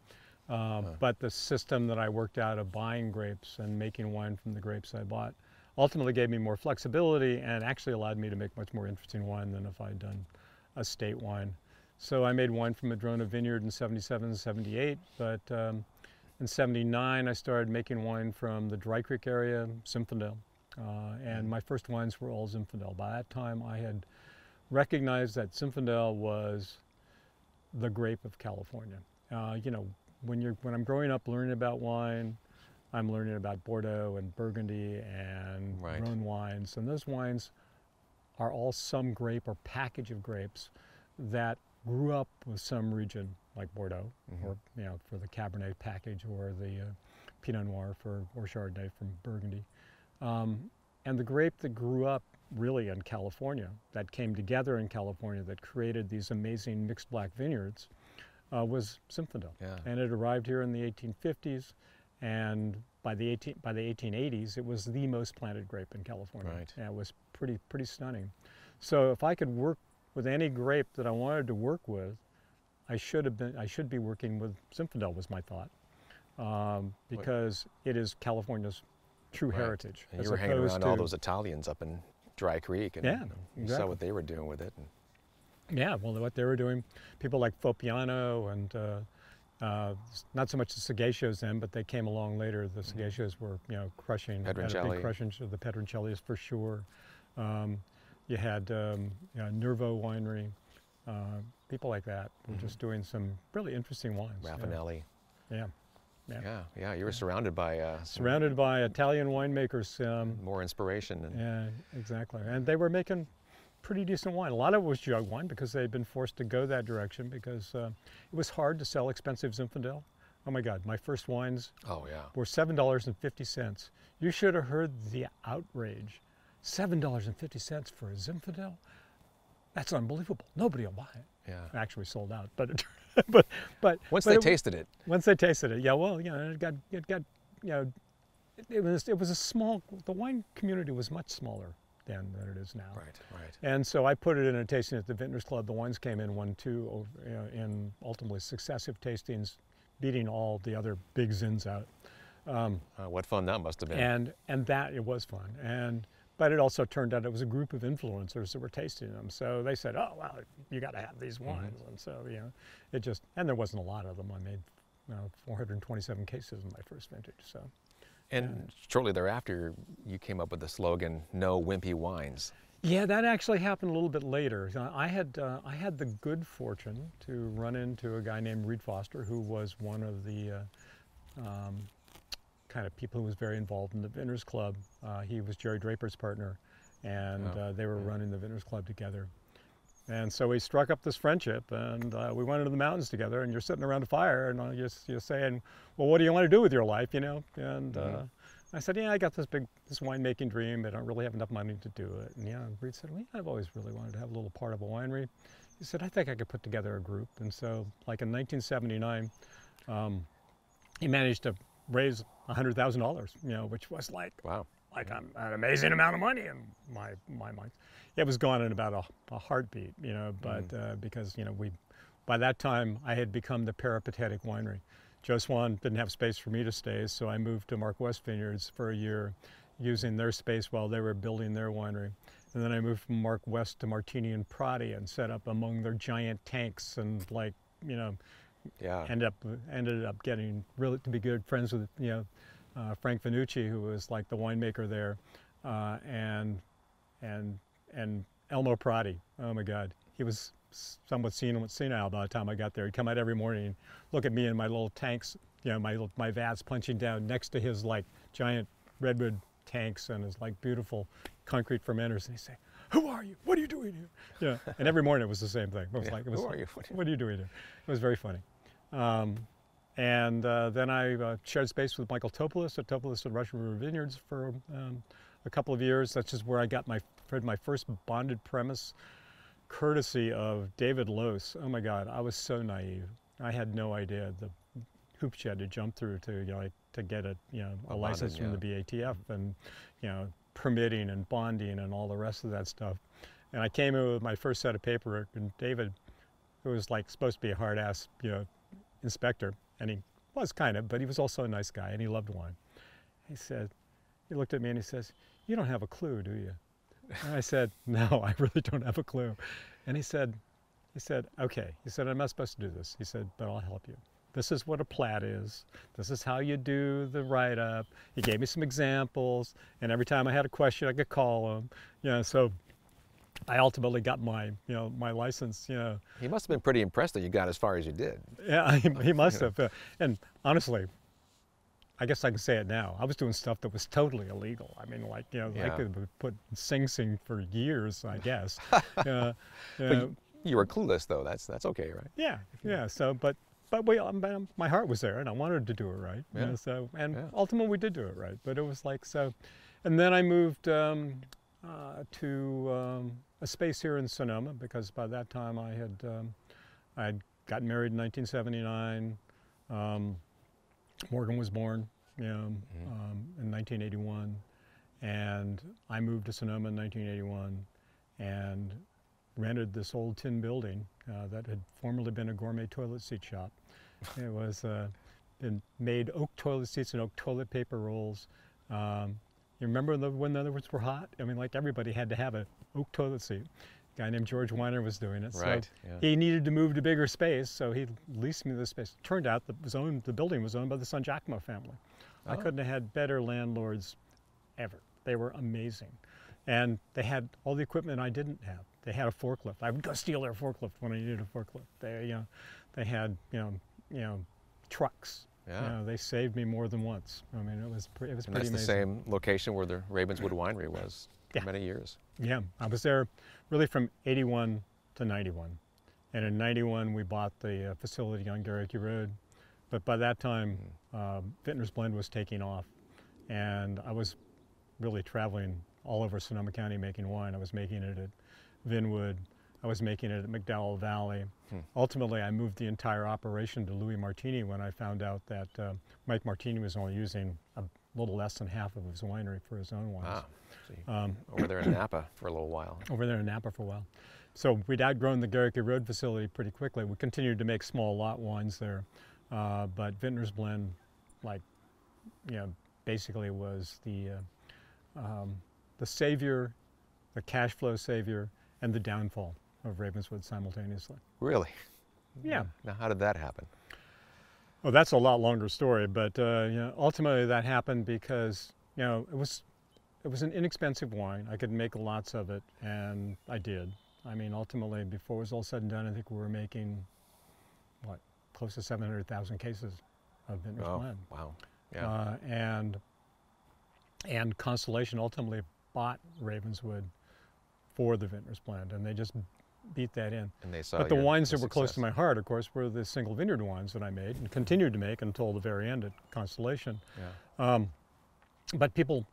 But the system that I worked out of buying grapes and making wine from the grapes I bought ultimately gave me more flexibility and actually allowed me to make much more interesting wine than if I'd done a state wine. So I made wine from Madrona Vineyard in 77, 78, but in 79 I started making wine from the Dry Creek area, Zinfandel, and my first wines were all Zinfandel. By that time I had recognized that Zinfandel was the grape of California. You know, when I'm growing up learning about wine, I'm learning about Bordeaux and Burgundy and Rhone wines, and those wines are all some grape or package of grapes that grew up with some region like Bordeaux, or you know, for the Cabernet package, or the Pinot Noir or Chardonnay from Burgundy, and the grape that grew up really in California, that came together in California, that created these amazing mixed black vineyards, was Zinfandel. And it arrived here in the 1850s, and by the 1880s, it was the most planted grape in California. And it was pretty stunning. So if I could work with any grape that I wanted to work with, I should be working with Zinfandel, was my thought, because it is California's true heritage. And you were hanging around all those Italians up in Dry Creek, and you saw what they were doing with it. Yeah, well, what they were doing, people like Fopiano and not so much the Sagaccios then, but they came along later. The Sagaccios were, you know, crushing, had a big crushing, the Pedroncellis for sure. You had Nervo Winery, people like that were just doing some really interesting wines. Raffinelli. Yeah. You were surrounded by Italian winemakers. More inspiration. Yeah, exactly. And they were making pretty decent wine. A lot of it was jug wine because they had been forced to go that direction because it was hard to sell expensive Zinfandel. Oh my God, my first wines were $7.50. You should have heard the outrage. $7.50 for a Zinfandel? That's unbelievable. Nobody will buy it. Yeah. It actually sold out, but once they tasted it. Once they tasted it, yeah. Well, you know, it got you know, it was a small. The wine community was much smaller than it is now. Right. And so I put it in a tasting at the Vintners Club. The wines came in 1-2 in ultimately successive tastings, beating all the other big Zins out. What fun that must have been. And that it was fun. But it also turned out it was a group of influencers that were tasting them. So they said, "Oh, well, you got to have these wines." And so, you know, it just, and there wasn't a lot of them. I made 427 cases in my first vintage. So. And shortly thereafter, you came up with the slogan, "No Wimpy Wines." Yeah, that actually happened a little bit later. I had the good fortune to run into a guy named Reed Foster, who was one of the kind of people who was very involved in the Vintners Club. He was Jerry Draper's partner, and they were running the Vintners Club together. And so we struck up this friendship, and we went into the mountains together, and you're sitting around a fire, and you're saying, well, what do you want to do with your life, you know? And I said, yeah, I got this winemaking dream, but I don't really have enough money to do it. And Reed said, well, I've always really wanted to have a little part of a winery. He said, I think I could put together a group. And so, like in 1979, he managed to raise $100,000, you know, which was like, wow, like an amazing amount of money in my mind. It was gone in about a heartbeat, you know, but because, you know, by that time I had become the peripatetic winery. Joe Swan didn't have space for me to stay, so I moved to Mark West Vineyards for a year, using their space while they were building their winery. And then I moved from Mark West to Martini and Prati and set up among their giant tanks, and, like, you know, ended up getting really to be good friends with, you know, Frank Vanucci, who was like the winemaker there, and Elmo Prati. Oh my God, he was somewhat senile by the time I got there. He'd come out every morning and look at me in my little tanks, you know, my vats punching down next to his like giant redwood tanks and his like beautiful concrete fermenters, and he'd say, "Who are you? What are you doing here?" Yeah, and every morning it was the same thing. It was like, "Who are you? What are you doing here?" It was very funny. And then I shared space with Michael Topolis at Russian River Vineyards for a couple of years. That's just where I got my first bonded premise, courtesy of David Lose. Oh my God, I was so naive. I had no idea the hoops you had to jump through to, you know, to get a license from the BATF, and, you know, permitting and bonding and all the rest of that stuff. And I came in with my first set of paperwork, and David, who was like supposed to be a hard ass, you know, inspector, and he was kind of, but he was also a nice guy, and he loved wine. He looked at me and he says, "You don't have a clue, do you?" And I said, "No, I really don't have a clue." And he said, "Okay." He said, "I'm not supposed to do this." He said, "But I'll help you. This is what a plat is. This is how you do the write-up." He gave me some examples, and every time I had a question, I could call him. You know, so I ultimately got my license. You know, he must have been pretty impressed that you got as far as you did. Yeah, he must have. And honestly, I guess I can say it now, I was doing stuff that was totally illegal. I mean, like, you know, I could have put Sing Sing for years, I guess. But you were clueless, though. That's okay, right? Yeah, yeah. So, but my heart was there, and I wanted to do it right. Yeah. You know, so, and ultimately we did do it right. But it was like so, and then I moved to a space here in Sonoma, because by that time I had gotten married in 1979. Morgan was born, you know, in 1981, and I moved to Sonoma in 1981 and rented this old tin building that had formerly been a gourmet toilet seat shop. It was made oak toilet seats and oak toilet paper rolls. You remember when the others were hot? I mean, like, everybody had to have an oak toilet seat. A guy named George Weiner was doing it. Right. So he needed to move to bigger space, so he leased me this space. Turned out the building was owned by the San Giacomo family. Oh. I couldn't have had better landlords ever. They were amazing. And they had all the equipment I didn't have. They had a forklift. I would go steal their forklift when I needed a forklift. They had, you know, trucks. Yeah. You know, they saved me more than once. I mean, it was pretty amazing. That's the same location where the Ravenswood winery was for many years. Yeah, I was there really from 81 to 91. And in 91, we bought the facility on Garricky Road. But by that time, Vintner's Blend was taking off. And I was really traveling all over Sonoma County making wine. I was making it at Vinwood. I was making it at McDowell Valley. Ultimately, I moved the entire operation to Louis Martini when I found out that Mike Martini was only using a little less than half of his winery for his own wines. Over there in Napa for a little while. Over there in Napa for a while. So we'd outgrown the Garricky Road facility pretty quickly. We continued to make small lot wines there, but Vintner's Blend, like, you know, basically was the savior, the cash flow savior, and the downfall of Ravenswood simultaneously. Really? Yeah. Now, how did that happen? Well, that's a lot longer story, but you know, ultimately that happened because, you know, it was an inexpensive wine. I could make lots of it, and I did. I mean, ultimately, before it was all said and done, I think we were making, what, close to 700,000 cases of Vintner's Blend. Wow. Yeah. And Constellation ultimately bought Ravenswood for the Vintner's Blend, and they just beat that in. And they saw But the wines your that were close to success. my heart, of course, were the single vineyard wines that I made and continued to make until the very end at Constellation. Yeah. But people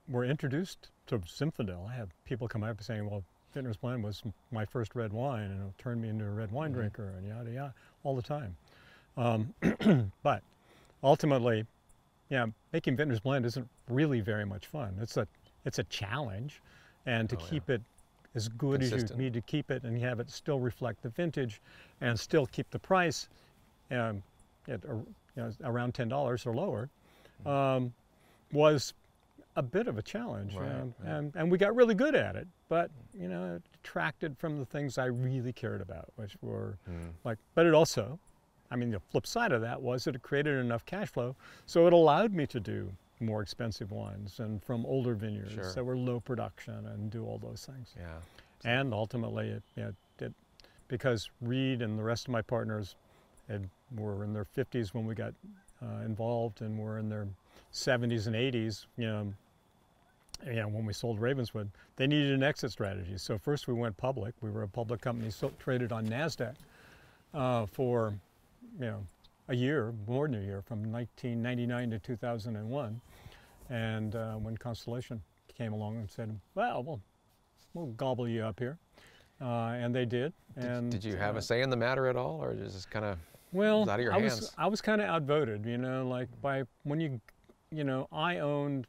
were introduced to Zinfandel. I had people come up saying, well, Vintner's Blend was my first red wine, and it turned me into a red wine drinker, and yada, yada, all the time. But ultimately, yeah, making Vintner's Blend isn't really very much fun. It's a challenge, and to keep it as good as you need to keep it and have it still reflect the vintage and still keep the price at around $10 or lower was a bit of a challenge. And we got really good at it, but it detracted from the things I really cared about, which were but it also, I mean, the flip side of that was that it created enough cash flow, so it allowed me to do more expensive wines and from older vineyards that were low production and do all those things. Yeah. And ultimately, because Reed and the rest of my partners were in their 50s when we got involved, and were in their 70s and 80s, when we sold Ravenswood, they needed an exit strategy. So first we went public. We were a public company, traded on NASDAQ for a year, more than a year, from 1999 to 2001. And when Constellation came along and said, well, we'll gobble you up here. And they did. And did you have a say in the matter at all, or is this kind of out of your hands? I was kind of outvoted, I owned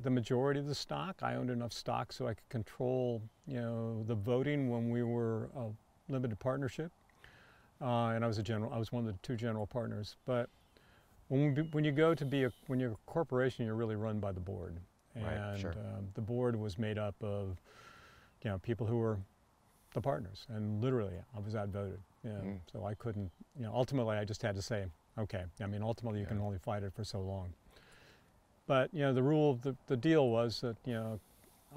the majority of the stock. I owned enough stock so I could control, the voting when we were a limited partnership. And I was one of the two general partners. But when you're a corporation, you're really run by the board. And the board was made up of, people who were the partners. And literally, I was outvoted. So I couldn't, ultimately I just had to say, okay. I mean, ultimately you can only fight it for so long. But, the deal was that,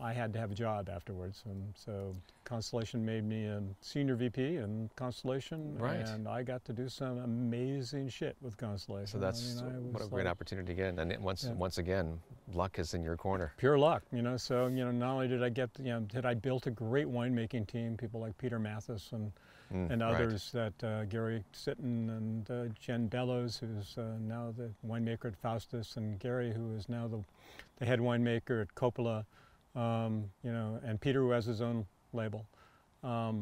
I had to have a job afterwards, and so Constellation made me a senior VP in Constellation, and I got to do some amazing shit with Constellation. So that's what a great opportunity again, and once again, luck is in your corner. Pure luck, So not only did I did I built a great winemaking team, people like Peter Mathis and others that Gary Sitton and Jen Bellows, who's now the winemaker at Faustus, and Gary, who is now the head winemaker at Coppola. And Peter, who has his own label. I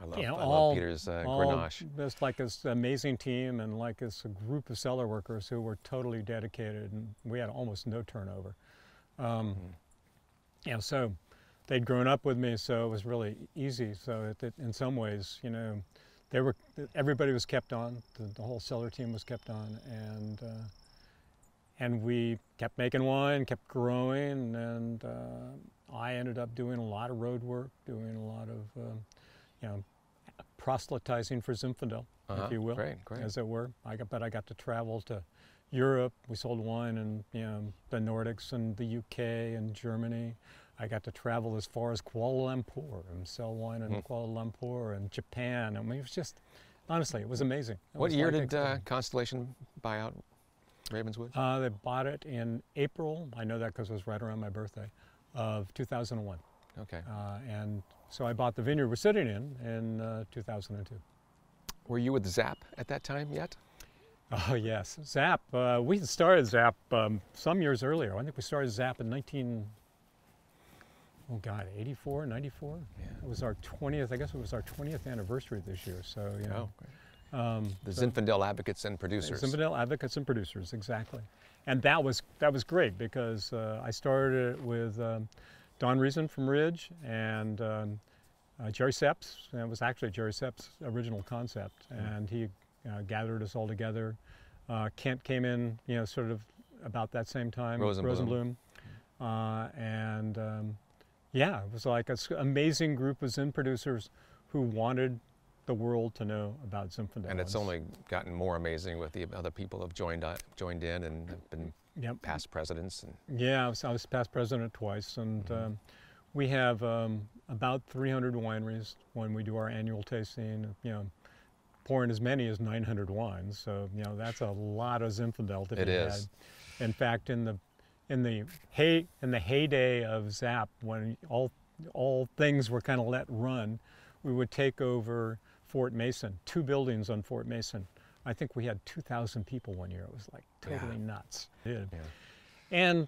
love Peter's Grenache. Just like this amazing team, and like this group of cellar workers who were totally dedicated, and we had almost no turnover. So they'd grown up with me, so it was really easy. So in some ways, everybody was kept on. The whole cellar team was kept on, and we kept making wine, kept growing, and I ended up doing a lot of road work, doing a lot of, proselytizing for Zinfandel, if you will, as it were. I got to travel to Europe. We sold wine in, the Nordics and the UK and Germany. I got to travel as far as Kuala Lumpur and sell wine in Kuala Lumpur and Japan. I mean, it was just, honestly, it was amazing. What year did Constellation buy out Ravenswood? They bought it in April. I know that because it was right around my birthday, of 2001. Okay. And so I bought the vineyard we're sitting in 2002. Were you with Zap at that time yet? Oh yes, Zap. We had started Zap some years earlier. I think we started Zap in 84, 94. Yeah. It was our 20th. I guess it was our 20th anniversary this year. So The Zinfandel Advocates and Producers. Zinfandel Advocates and Producers, exactly. And that was great because I started it with Don Reason from Ridge and Jerry Seps. And it was actually Jerry Seps' original concept, and he gathered us all together. Kent came in, sort of about that same time. Rosenblum. Yeah, it was like an amazing group of Zin producers who wanted the world to know about Zinfandel. And it's only gotten more amazing with the other people have joined in and have been past presidents. Yeah, I was past president twice, and we have about 300 wineries when we do our annual tasting. Pouring as many as 900 wines, so that's a lot of Zinfandel to be had. In fact, in the heyday of Zap, when all all things were kind of let run, we would take over Fort Mason, 2 buildings on Fort Mason. I think we had 2,000 people one year. It was like totally nuts. Yeah. And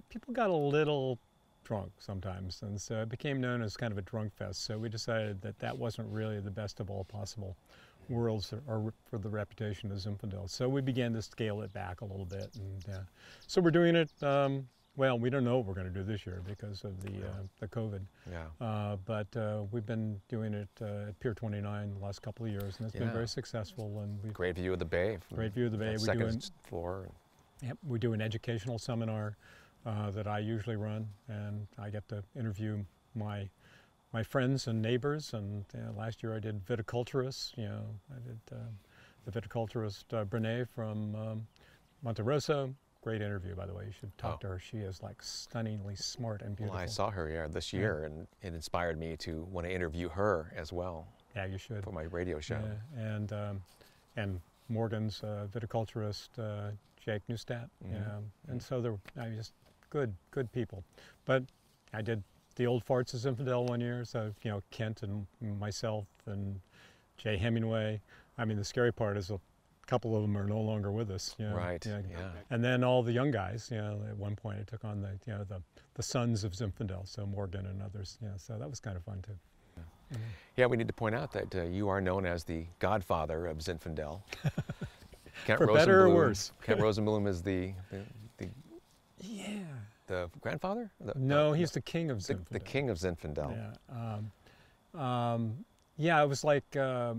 people got a little drunk sometimes, and so it became known as kind of a drunk fest. So we decided that that wasn't really the best of all possible worlds for the reputation of Zinfandel. So we began to scale it back a little bit, and so we're doing it. Well, we don't know what we're going to do this year because of the COVID. Yeah. But we've been doing it at Pier 29 the last couple of years, and it's been very successful. And we great view of the bay. Great view of the bay. Second floor. Yep, we do an educational seminar that I usually run, and I get to interview my friends and neighbors. And last year I did viticulturists. You know, I did the viticulturist Brene from Monte Rosso. Great interview, by the way. You should talk to her. She is like stunningly smart and beautiful. Well, I saw her this year, and it inspired me to want to interview her as well. Yeah, you should. For my radio show. Yeah. And Morgan's viticulturist, Jake Neustadt. And so they're just good people. But I did the old farts of Zinfandel one year. So, you know, Kent and myself and Jay Hemingway. I mean, the scary part is a couple of them are no longer with us. You know, right. Yeah. And then all the young guys. You know, at one point I took on the sons of Zinfandel, so Morgan and others. Yeah, so that was kind of fun too. Yeah, we need to point out that you are known as the godfather of Zinfandel. For better or worse. Kent Rosenblum is the grandfather? No, he's the king of Zinfandel. The king of Zinfandel. Yeah. It was like there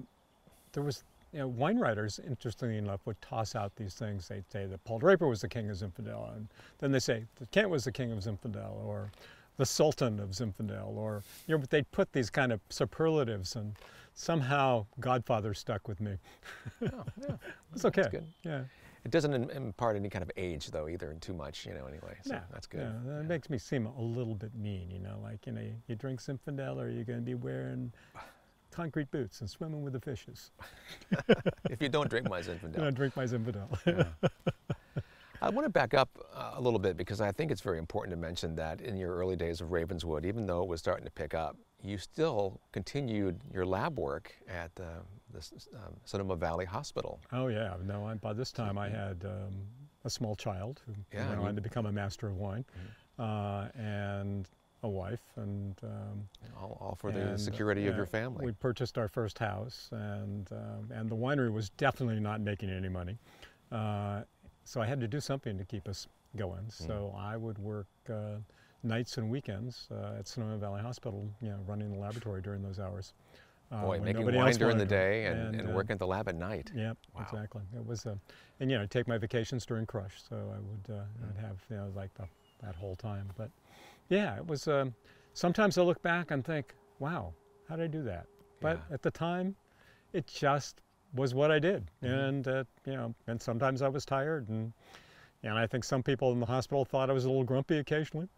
was. You know, wine writers, interestingly enough, would toss out these things. They'd say that Paul Draper was the king of Zinfandel, and then they say that Kent was the king of Zinfandel, or the Sultan of Zinfandel, or, you know, they'd put these kind of superlatives, and somehow Godfather stuck with me. It's okay. That's good. Yeah. It doesn't impart any kind of age, though, either, too much, you know, anyway. So that's good. Yeah, it makes me seem a little bit mean, you know, like, you know, you drink Zinfandel, or you're going to be wearing concrete boots and swimming with the fishes. If you don't drink my Zinfandel. You don't drink my Zinfandel. I want to back up a little bit, because I think it's very important to mention that in your early days of Ravenswood, even though it was starting to pick up, you still continued your lab work at the Sonoma Valley Hospital. Oh yeah, no, by this time I had a small child who went on to become a master of wine, and a wife, and all for the security of your family. We purchased our first house, and the winery was definitely not making any money, so I had to do something to keep us going. So I would work nights and weekends at Sonoma Valley Hospital, you know, running the laboratory during those hours. Boy, making wine during the day and working at the lab at night. Yep, wow. Exactly. It was, and you know, I'd take my vacations during Crush, so I would I'd have, you know, like that whole time. But yeah, it was, sometimes I look back and think, wow, how did I do that? But at the time, it just was what I did. And, you know, and sometimes I was tired. And I think some people in the hospital thought I was a little grumpy occasionally,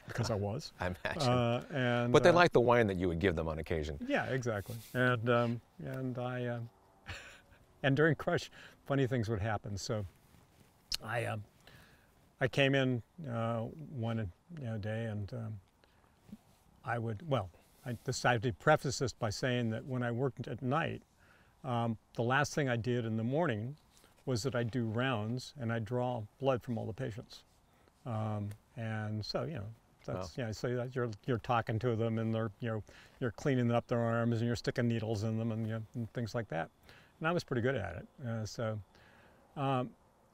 because I was. I imagine. But they liked the wine that you would give them on occasion. Yeah, exactly. And I, and during Crush, funny things would happen. So I came in one day, and I decided to preface this by saying that when I worked at night, the last thing I did in the morning was that I'd do rounds and I'd draw blood from all the patients. And so, you know, that's, so that you're talking to them, and they're, you know, you're cleaning up their arms, and you're sticking needles in them, and, you know, and things like that. And I was pretty good at it.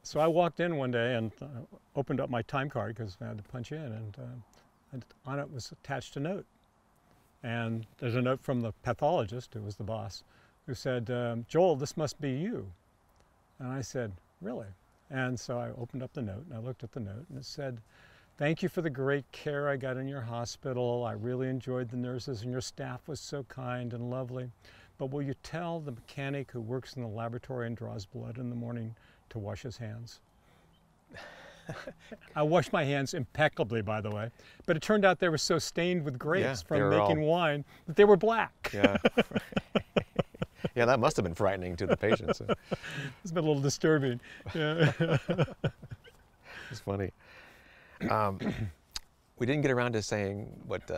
So I walked in one day and opened up my time card, because I had to punch in, and on it was attached a note. And there's a note from the pathologist, who was the boss, who said, "Joel, this must be you." And I said, "Really?" And so I opened up the note, and I looked at the note, and it said, "Thank you for the great care I got in your hospital. I really enjoyed the nurses, and your staff was so kind and lovely. But will you tell the mechanic who works in the laboratory and draws blood in the morning to wash his hands?" I washed my hands impeccably, by the way, but it turned out they were so stained with grapes from making wine that they were black. Yeah. Yeah, that must have been frightening to the patients. It's been a little disturbing. Yeah. It's funny. We didn't get around to saying what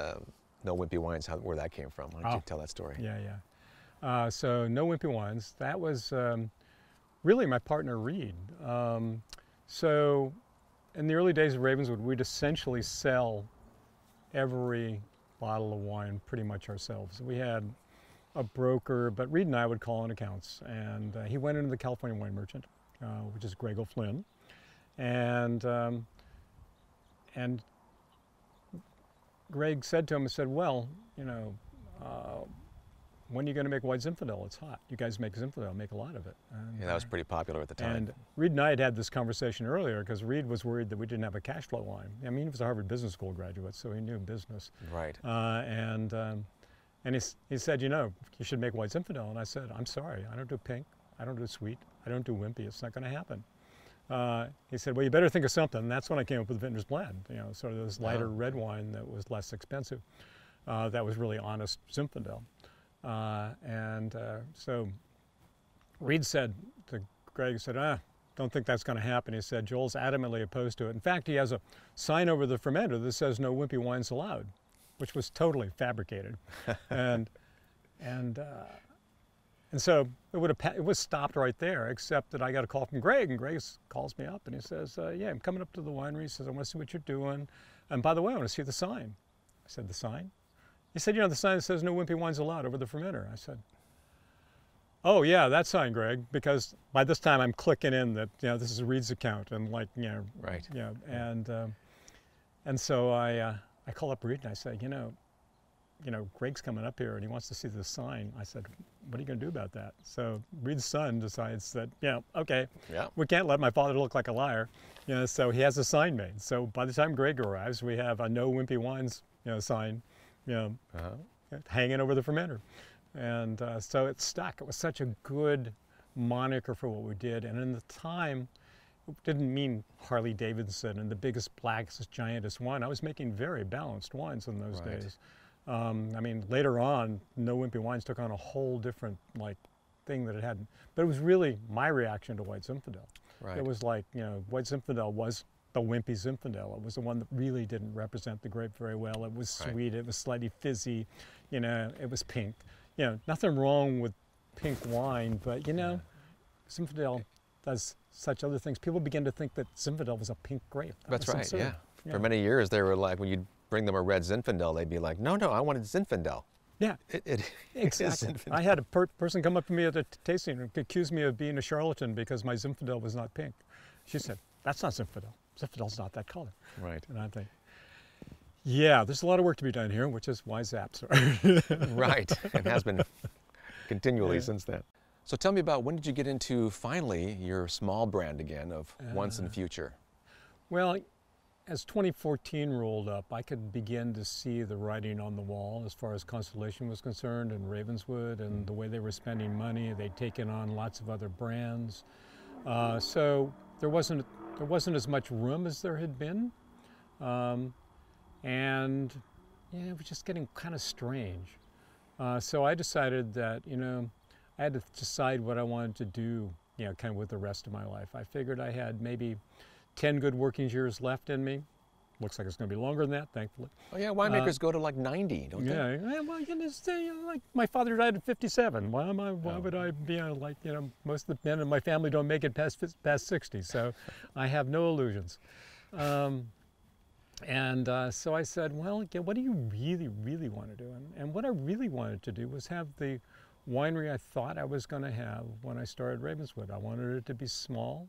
No Wimpy Wines, where that came from. Why don't you tell that story? Yeah. So No Wimpy Wines, that was really my partner Reed. So in the early days of Ravenswood, we'd essentially sell every bottle of wine pretty much ourselves. We had a broker, but Reed and I would call on accounts, and he went into the California Wine Merchant, which is Greg O'Flynn, and Greg said to him, he said, well, you know, when are you going to make white Zinfandel? It's hot. You guys make Zinfandel, make a lot of it. And, yeah, that was pretty popular at the time. And Reed and I had had this conversation earlier because Reed was worried that we didn't have a cash flow wine. I mean, he was a Harvard Business School graduate, so he knew business. Right. And he said, you know, you should make white Zinfandel. And I said, I'm sorry, I don't do pink, I don't do sweet, I don't do wimpy. It's not going to happen. He said, well, you better think of something. And that's when I came up with Vintner's Blend, you know, sort of this lighter red wine that was less expensive. That was really honest Zinfandel. So Reed said to Greg, said, don't think that's going to happen. He said, Joel's adamantly opposed to it. In fact, he has a sign over the fermenter that says no wimpy wines allowed, which was totally fabricated. and so it was stopped right there, except that I got a call from Greg, and Greg calls me up and he says, yeah, I'm coming up to the winery. He says, I want to see what you're doing. And by the way, I want to see the sign. I said, the sign? He said, you know, the sign that says no wimpy wines allowed over the fermenter. I said, oh yeah, that sign, Greg, because by this time I'm clicking in that, you know, this is Reed's account and like, you know, right. Yeah, and so I call up Reed and I say, you know, Greg's coming up here and he wants to see the sign. I said, what are you going to do about that? So Reed's son decides that, okay, we can't let my father look like a liar. You know, so he has a sign made. So by the time Greg arrives, we have a no wimpy wines, sign, hanging over the fermenter. And so it stuck. It was such a good moniker for what we did. And in the time, it didn't mean Harley Davidson and the biggest, blackest, giantest wine. I was making very balanced wines in those days. I mean, later on, No Wimpy Wines took on a whole different thing that it hadn't. But it was really my reaction to white Zinfandel. Right. It was like, white Zinfandel was the wimpy Zinfandel. It was the one that really didn't represent the grape very well. It was sweet. It was slightly fizzy. It was pink. Nothing wrong with pink wine, but Zinfandel does such other things. People begin to think that Zinfandel was a pink grape. That's right. Yeah. For many years, they were like, when you bring them a red Zinfandel, they'd be like, no, I wanted Zinfandel. Yeah, exactly. I had a person come up to me at a tasting and accuse me of being a charlatan because my Zinfandel was not pink. She said, that's not Zinfandel. Zinfandel's not that color. Right. And I think, yeah, there's a lot of work to be done here, which is why Zaps are. Right, and has been continually since then. So tell me about, when did you get into, finally, your small brand again of Once and Future? Well, as 2014 rolled up, I could begin to see the writing on the wall as far as Constellation was concerned and Ravenswood and the way they were spending money. They'd taken on lots of other brands. So there wasn't as much room as there had been. And it was just getting kind of strange. So I decided that, I had to decide what I wanted to do, kind of with the rest of my life. I figured I had maybe 10 good working years left in me. Looks like it's going to be longer than that, thankfully. Oh yeah, winemakers go to like 90, don't they? Yeah, well, like my father died at 57. Why would I be most of the men in my family don't make it past 60, so I have no illusions. So I said, well, what do you really, really want to do? And what I really wanted to do was have the winery I thought I was going to have when I started Ravenswood. I wanted it to be small.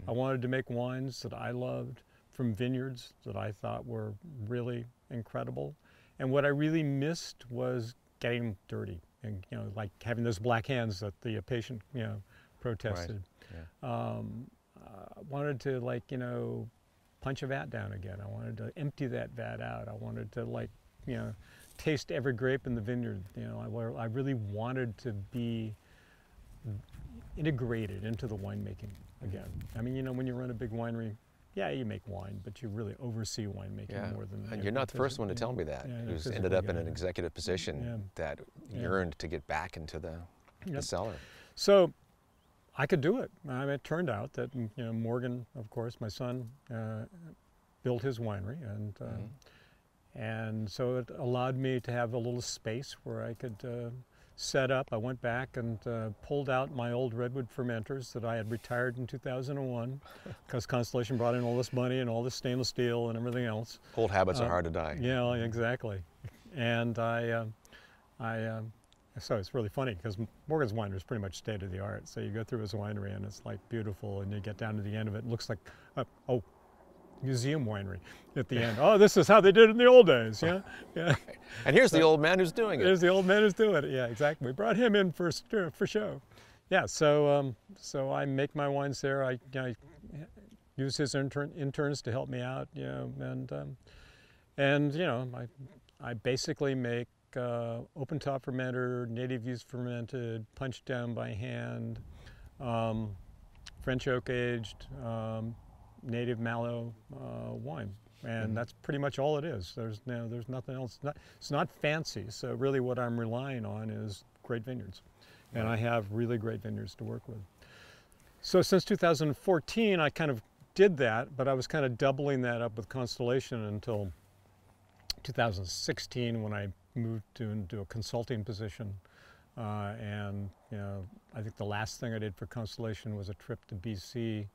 I wanted to make wines that I loved from vineyards that I thought were really incredible. And what I really missed was getting dirty and, like having those black hands that the patient, protested. Right. Yeah. I wanted to punch a vat down again. I wanted to empty that vat out. I wanted to taste every grape in the vineyard. I really wanted to be integrated into the winemaking again. I mean, when you run a big winery, yeah, you make wine, but you really oversee winemaking more than. And you're not the first one to tell me that, who's ended up in an executive position that yearned to get back into the cellar. So I could do it. I mean, it turned out that Morgan, of course, my son, built his winery, And so it allowed me to have a little space where I could set up. I went back and pulled out my old redwood fermenters that I had retired in 2001 because Constellation brought in all this money and all this stainless steel and everything else. Old habits are hard to die. Yeah, exactly. And so it's really funny because Morgan's Winery is pretty much state of the art. So you go through his winery and it's like beautiful, and you get down to the end of it, it looks like, museum winery at the end. Oh, this is how they did it in the old days. Yeah, yeah. And here's the old man who's doing it. Here's the old man who's doing it. Yeah, exactly. We brought him in for show. Yeah. So so I make my wines there. I use his interns to help me out. You know, and you know, I basically make open top fermenter, native yeast fermented, punched down by hand, French oak aged. Native mallow wine, and that's pretty much all it is. There's nothing else. It's not fancy. So really, what I'm relying on is great vineyards, and I have really great vineyards to work with. So since 2014, I kind of did that, but I was kind of doubling that up with Constellation until 2016 when I moved into a consulting position. And you know, I think the last thing I did for Constellation was a trip to BC.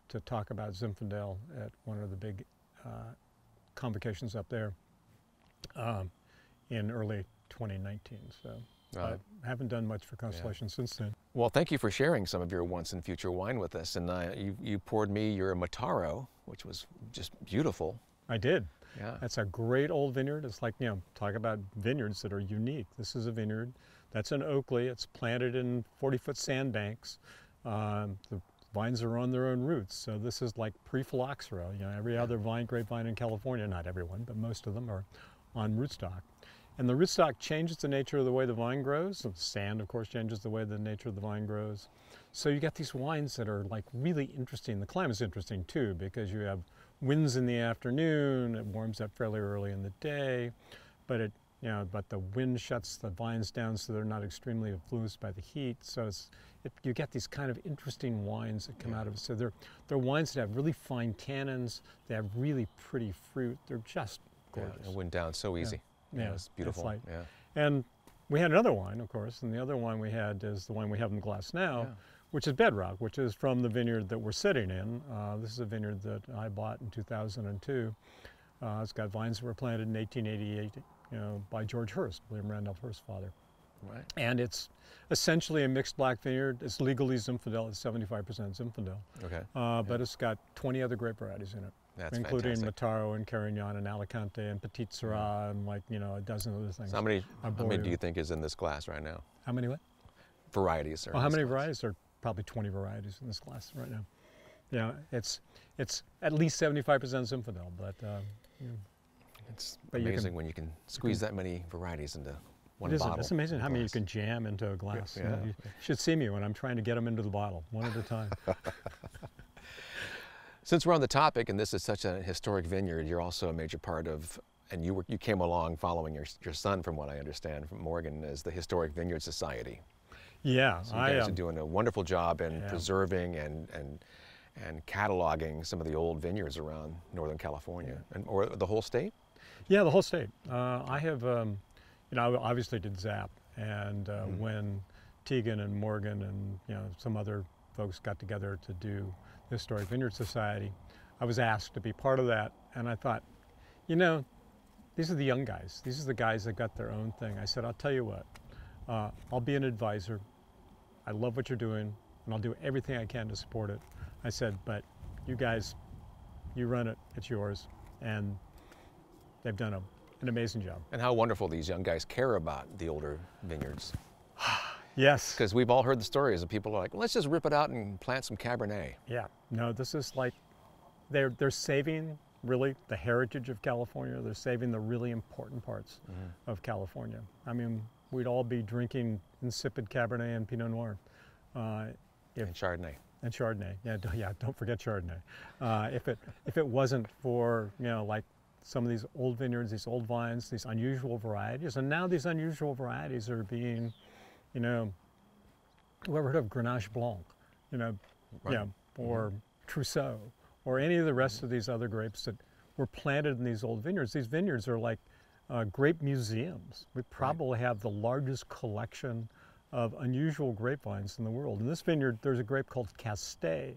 To talk about Zinfandel at one of the big convocations up there in early 2019. So I haven't done much for Constellation since then. Well, thank you for sharing some of your once and future wine with us. And you poured me your Mataro, which was just beautiful. I did. Yeah. That's a great old vineyard. It's like, you know, talk about vineyards that are unique. This is a vineyard. That's an Oakley. It's planted in 40-foot sandbanks. The vines are on their own roots, so this is like pre-phylloxera. You know, every other grapevine in California, not everyone, but most of them are on rootstock. And the rootstock changes the nature of the way the vine grows. The sand, of course, changes the way the nature of the vine grows. So you get these wines that are like really interesting. The climate's interesting too, because you have winds in the afternoon, it warms up fairly early in the day, but but the wind shuts the vines down so they're not extremely influenced by the heat. So you get these kind of interesting wines that come out of it. So they're wines that have really fine tannins, they have really pretty fruit, they're just gorgeous. Yeah, it went down so easy. Yeah, it's beautiful. And we had another wine, of course, and the other wine we had is the wine we have in the glass now, which is Bedrock, which is from the vineyard that we're sitting in. This is a vineyard that I bought in 2002. It's got vines that were planted in 1888, you know, by George Hurst, William Randolph Hearst's father. Right. And it's essentially a mixed black vineyard. It's legally Zinfandel. It's 75% Zinfandel. Okay. But it's got 20 other grape varieties in it. That's including fantastic. Mataro and Carignan and Alicante and Petit Syrah and like, you know, a dozen other things. So how many do you think is in this glass right now? How many what? Varieties. Well, how many varieties? There are probably 20 varieties in this glass right now. Yeah, it's at least 75% Zinfandel, but it's amazing when you can squeeze that many varieties into one bottle. It's amazing how many you can jam into a glass. Yeah. You should see me when I'm trying to get them into the bottle, one at a time. Since we're on the topic, and this is such a historic vineyard, you're also a major part of, and you came along following your son, from what I understand, from Morgan, as the Historic Vineyard Society. Yeah, so you guys are doing a wonderful job in preserving and cataloging some of the old vineyards around Northern California, or the whole state? Yeah, the whole state. I have, you know, I obviously did ZAP, and when Tegan and Morgan and, you know, some other folks got together to do the Historic Vineyard Society, I was asked to be part of that, and I thought, you know, these are the young guys. These are the guys that got their own thing. I said, I'll tell you what, I'll be an advisor. I love what you're doing, and I'll do everything I can to support it. I said, but you guys, you run it, it's yours. And they've done an amazing job. And how wonderful these young guys care about the older vineyards. Yes. Because we've all heard the stories of people like, let's just rip it out and plant some Cabernet. Yeah, no, this is like, they're saving really the heritage of California. They're saving the really important parts of California. I mean, we'd all be drinking insipid Cabernet and Pinot Noir. And Chardonnay. And Chardonnay, yeah, don't forget Chardonnay. If it wasn't for, you know, like some of these old vineyards, these old vines, these unusual varieties, and now these unusual varieties are being, you know, whoever heard of Grenache Blanc, you know, or Trousseau, or any of the rest of these other grapes that were planted in these old vineyards. These vineyards are like grape museums. We probably have the largest collection of unusual grapevines in the world. In this vineyard, there's a grape called Castet.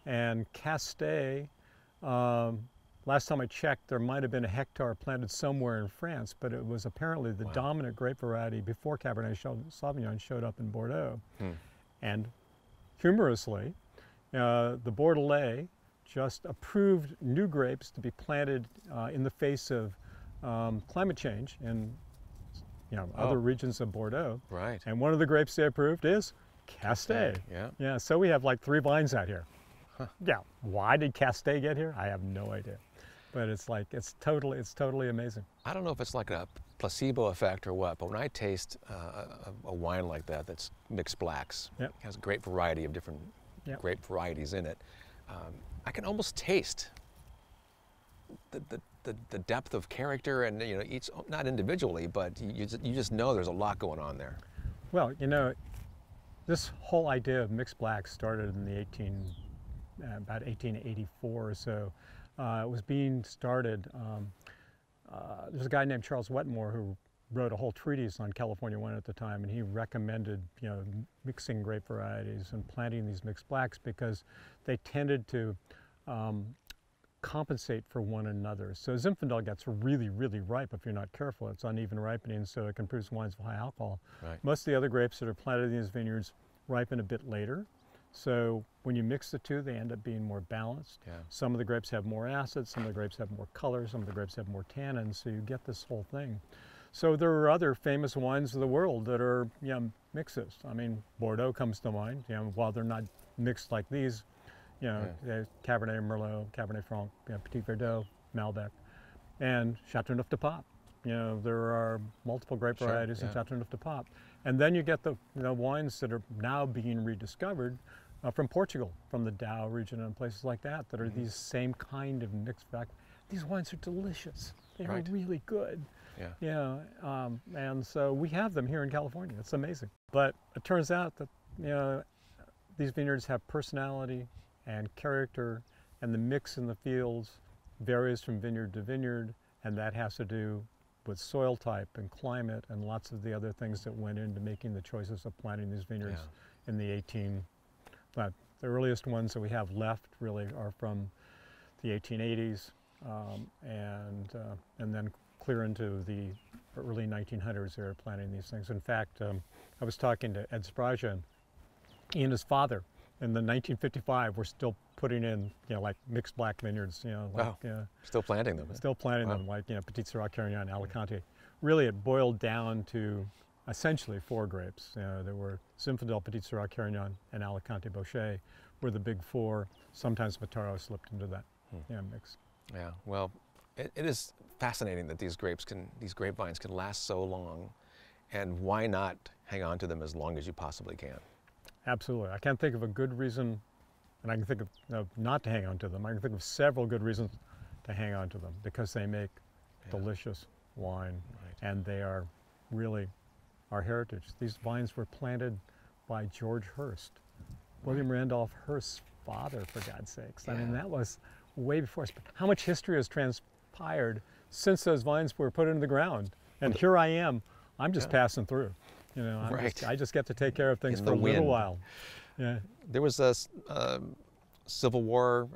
And Castet, last time I checked, there might have been a hectare planted somewhere in France, but it was apparently the dominant grape variety before Cabernet Sauvignon showed up in Bordeaux. And humorously, the Bordelais just approved new grapes to be planted in the face of climate change in other regions of Bordeaux. Right. And one of the grapes they approved is Castet. Yeah, so we have like 3 vines out here. Yeah, why did Castet get here? I have no idea. But it's like, it's totally amazing. I don't know if it's like a placebo effect or what, but when I taste a wine like that that's mixed blacks, has a great variety of different grape varieties in it, I can almost taste the depth of character, and each, not individually, but you just know there's a lot going on there. Well, this whole idea of mixed blacks started in the about 1884 or so. It was being started. There's a guy named Charles Wetmore who wrote a whole treatise on California wine at the time, and he recommended mixing grape varieties and planting these mixed blacks because they tended to compensate for one another. So Zinfandel gets really, really ripe if you're not careful. It's uneven ripening, so it can produce wines with high alcohol. Right. Most of the other grapes that are planted in these vineyards ripen a bit later. So when you mix the two, they end up being more balanced. Some of the grapes have more acid, some of the grapes have more color, some of the grapes have more tannins, so you get this whole thing. So there are other famous wines of the world that are mixes. I mean, Bordeaux comes to mind. While they're not mixed like these, Cabernet Merlot, Cabernet Franc, Petit Verdot, Malbec, and Châteauneuf du Pape. There are multiple grape varieties in Châteauneuf du Pape. And then you get the wines that are now being rediscovered from Portugal, from the Dow region and places like that, that are these same kind of mixed back. These wines are delicious. They are really good. And so we have them here in California. It's amazing. But it turns out that these vineyards have personality and character, and the mix in the fields varies from vineyard to vineyard, and that has to do with soil type and climate and lots of the other things that went into making the choices of planting these vineyards in the the earliest ones that we have left really are from the 1880s and then clear into the early 1900s they were planting these things. In fact, I was talking to Ed Spraja, and he and his father in the 1955 were still putting in like mixed black vineyards, still planting them. Still planting them, like Petit Syrah, Carignan, Alicante. Really, it boiled down to essentially 4 grapes. There were Zinfandel, Petit Syrah, Carignan, and Alicante Bochet were the big 4. Sometimes Mataro slipped into that mix. Yeah, well, it is fascinating that these grapevines can last so long, and why not hang on to them as long as you possibly can? Absolutely. I can't think of a good reason, and I can think of not to hang on to them. I can think of several good reasons to hang on to them because they make delicious wine, and they are really our heritage. These vines were planted by George Hearst, William Randolph Hearst's father, for God's sakes. I mean, that was way before us. How much history has transpired since those vines were put into the ground? And here I am. I'm just passing through. I just get to take care of things for a little while. There was a Civil War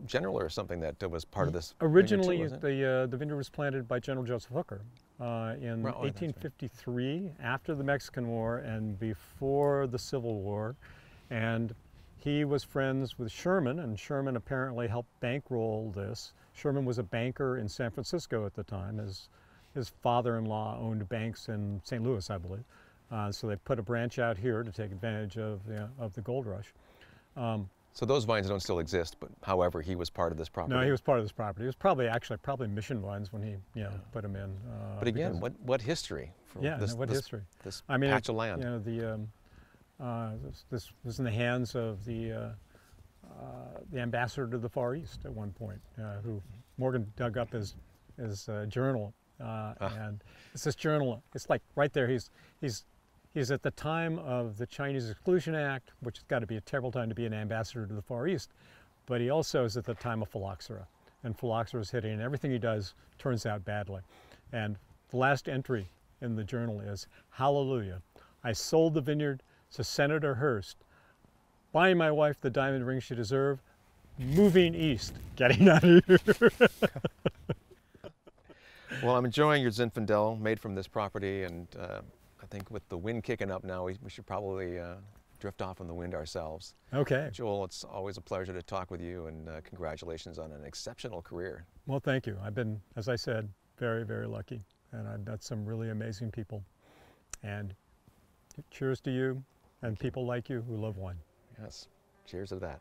general or something that was part of this. Originally, the vineyard was planted by General Joseph Hooker in 1853, after the Mexican War and before the Civil War. And he was friends with Sherman, and Sherman apparently helped bankroll this. Sherman was a banker in San Francisco at the time. His father-in-law owned banks in St. Louis, I believe. So they put a branch out here to take advantage of the gold rush. So those vines don't still exist, but however, he was part of this property. No, he was part of this property. He was probably mission vines when he put them in. But again, what history? For what history? This patch of land. This was in the hands of the ambassador to the Far East at one point, who Morgan dug up his journal. And it's this journal. It's like right there. He's at the time of the Chinese Exclusion Act, which has got to be a terrible time to be an ambassador to the Far East, but he also is at the time of phylloxera. and phylloxera is hitting, and everything he does turns out badly. And the last entry in the journal is, "Hallelujah, I sold the vineyard to Senator Hearst, buying my wife the diamond ring she deserved, moving east, getting out of here." Well, I'm enjoying your Zinfandel made from this property, and I think with the wind kicking up now, we should probably drift off in the wind ourselves. Okay. Joel, it's always a pleasure to talk with you, and congratulations on an exceptional career. Well, thank you. I've been, as I said, very, very lucky, and I've met some really amazing people. And cheers to you and people like you who love wine. Yes, cheers to that.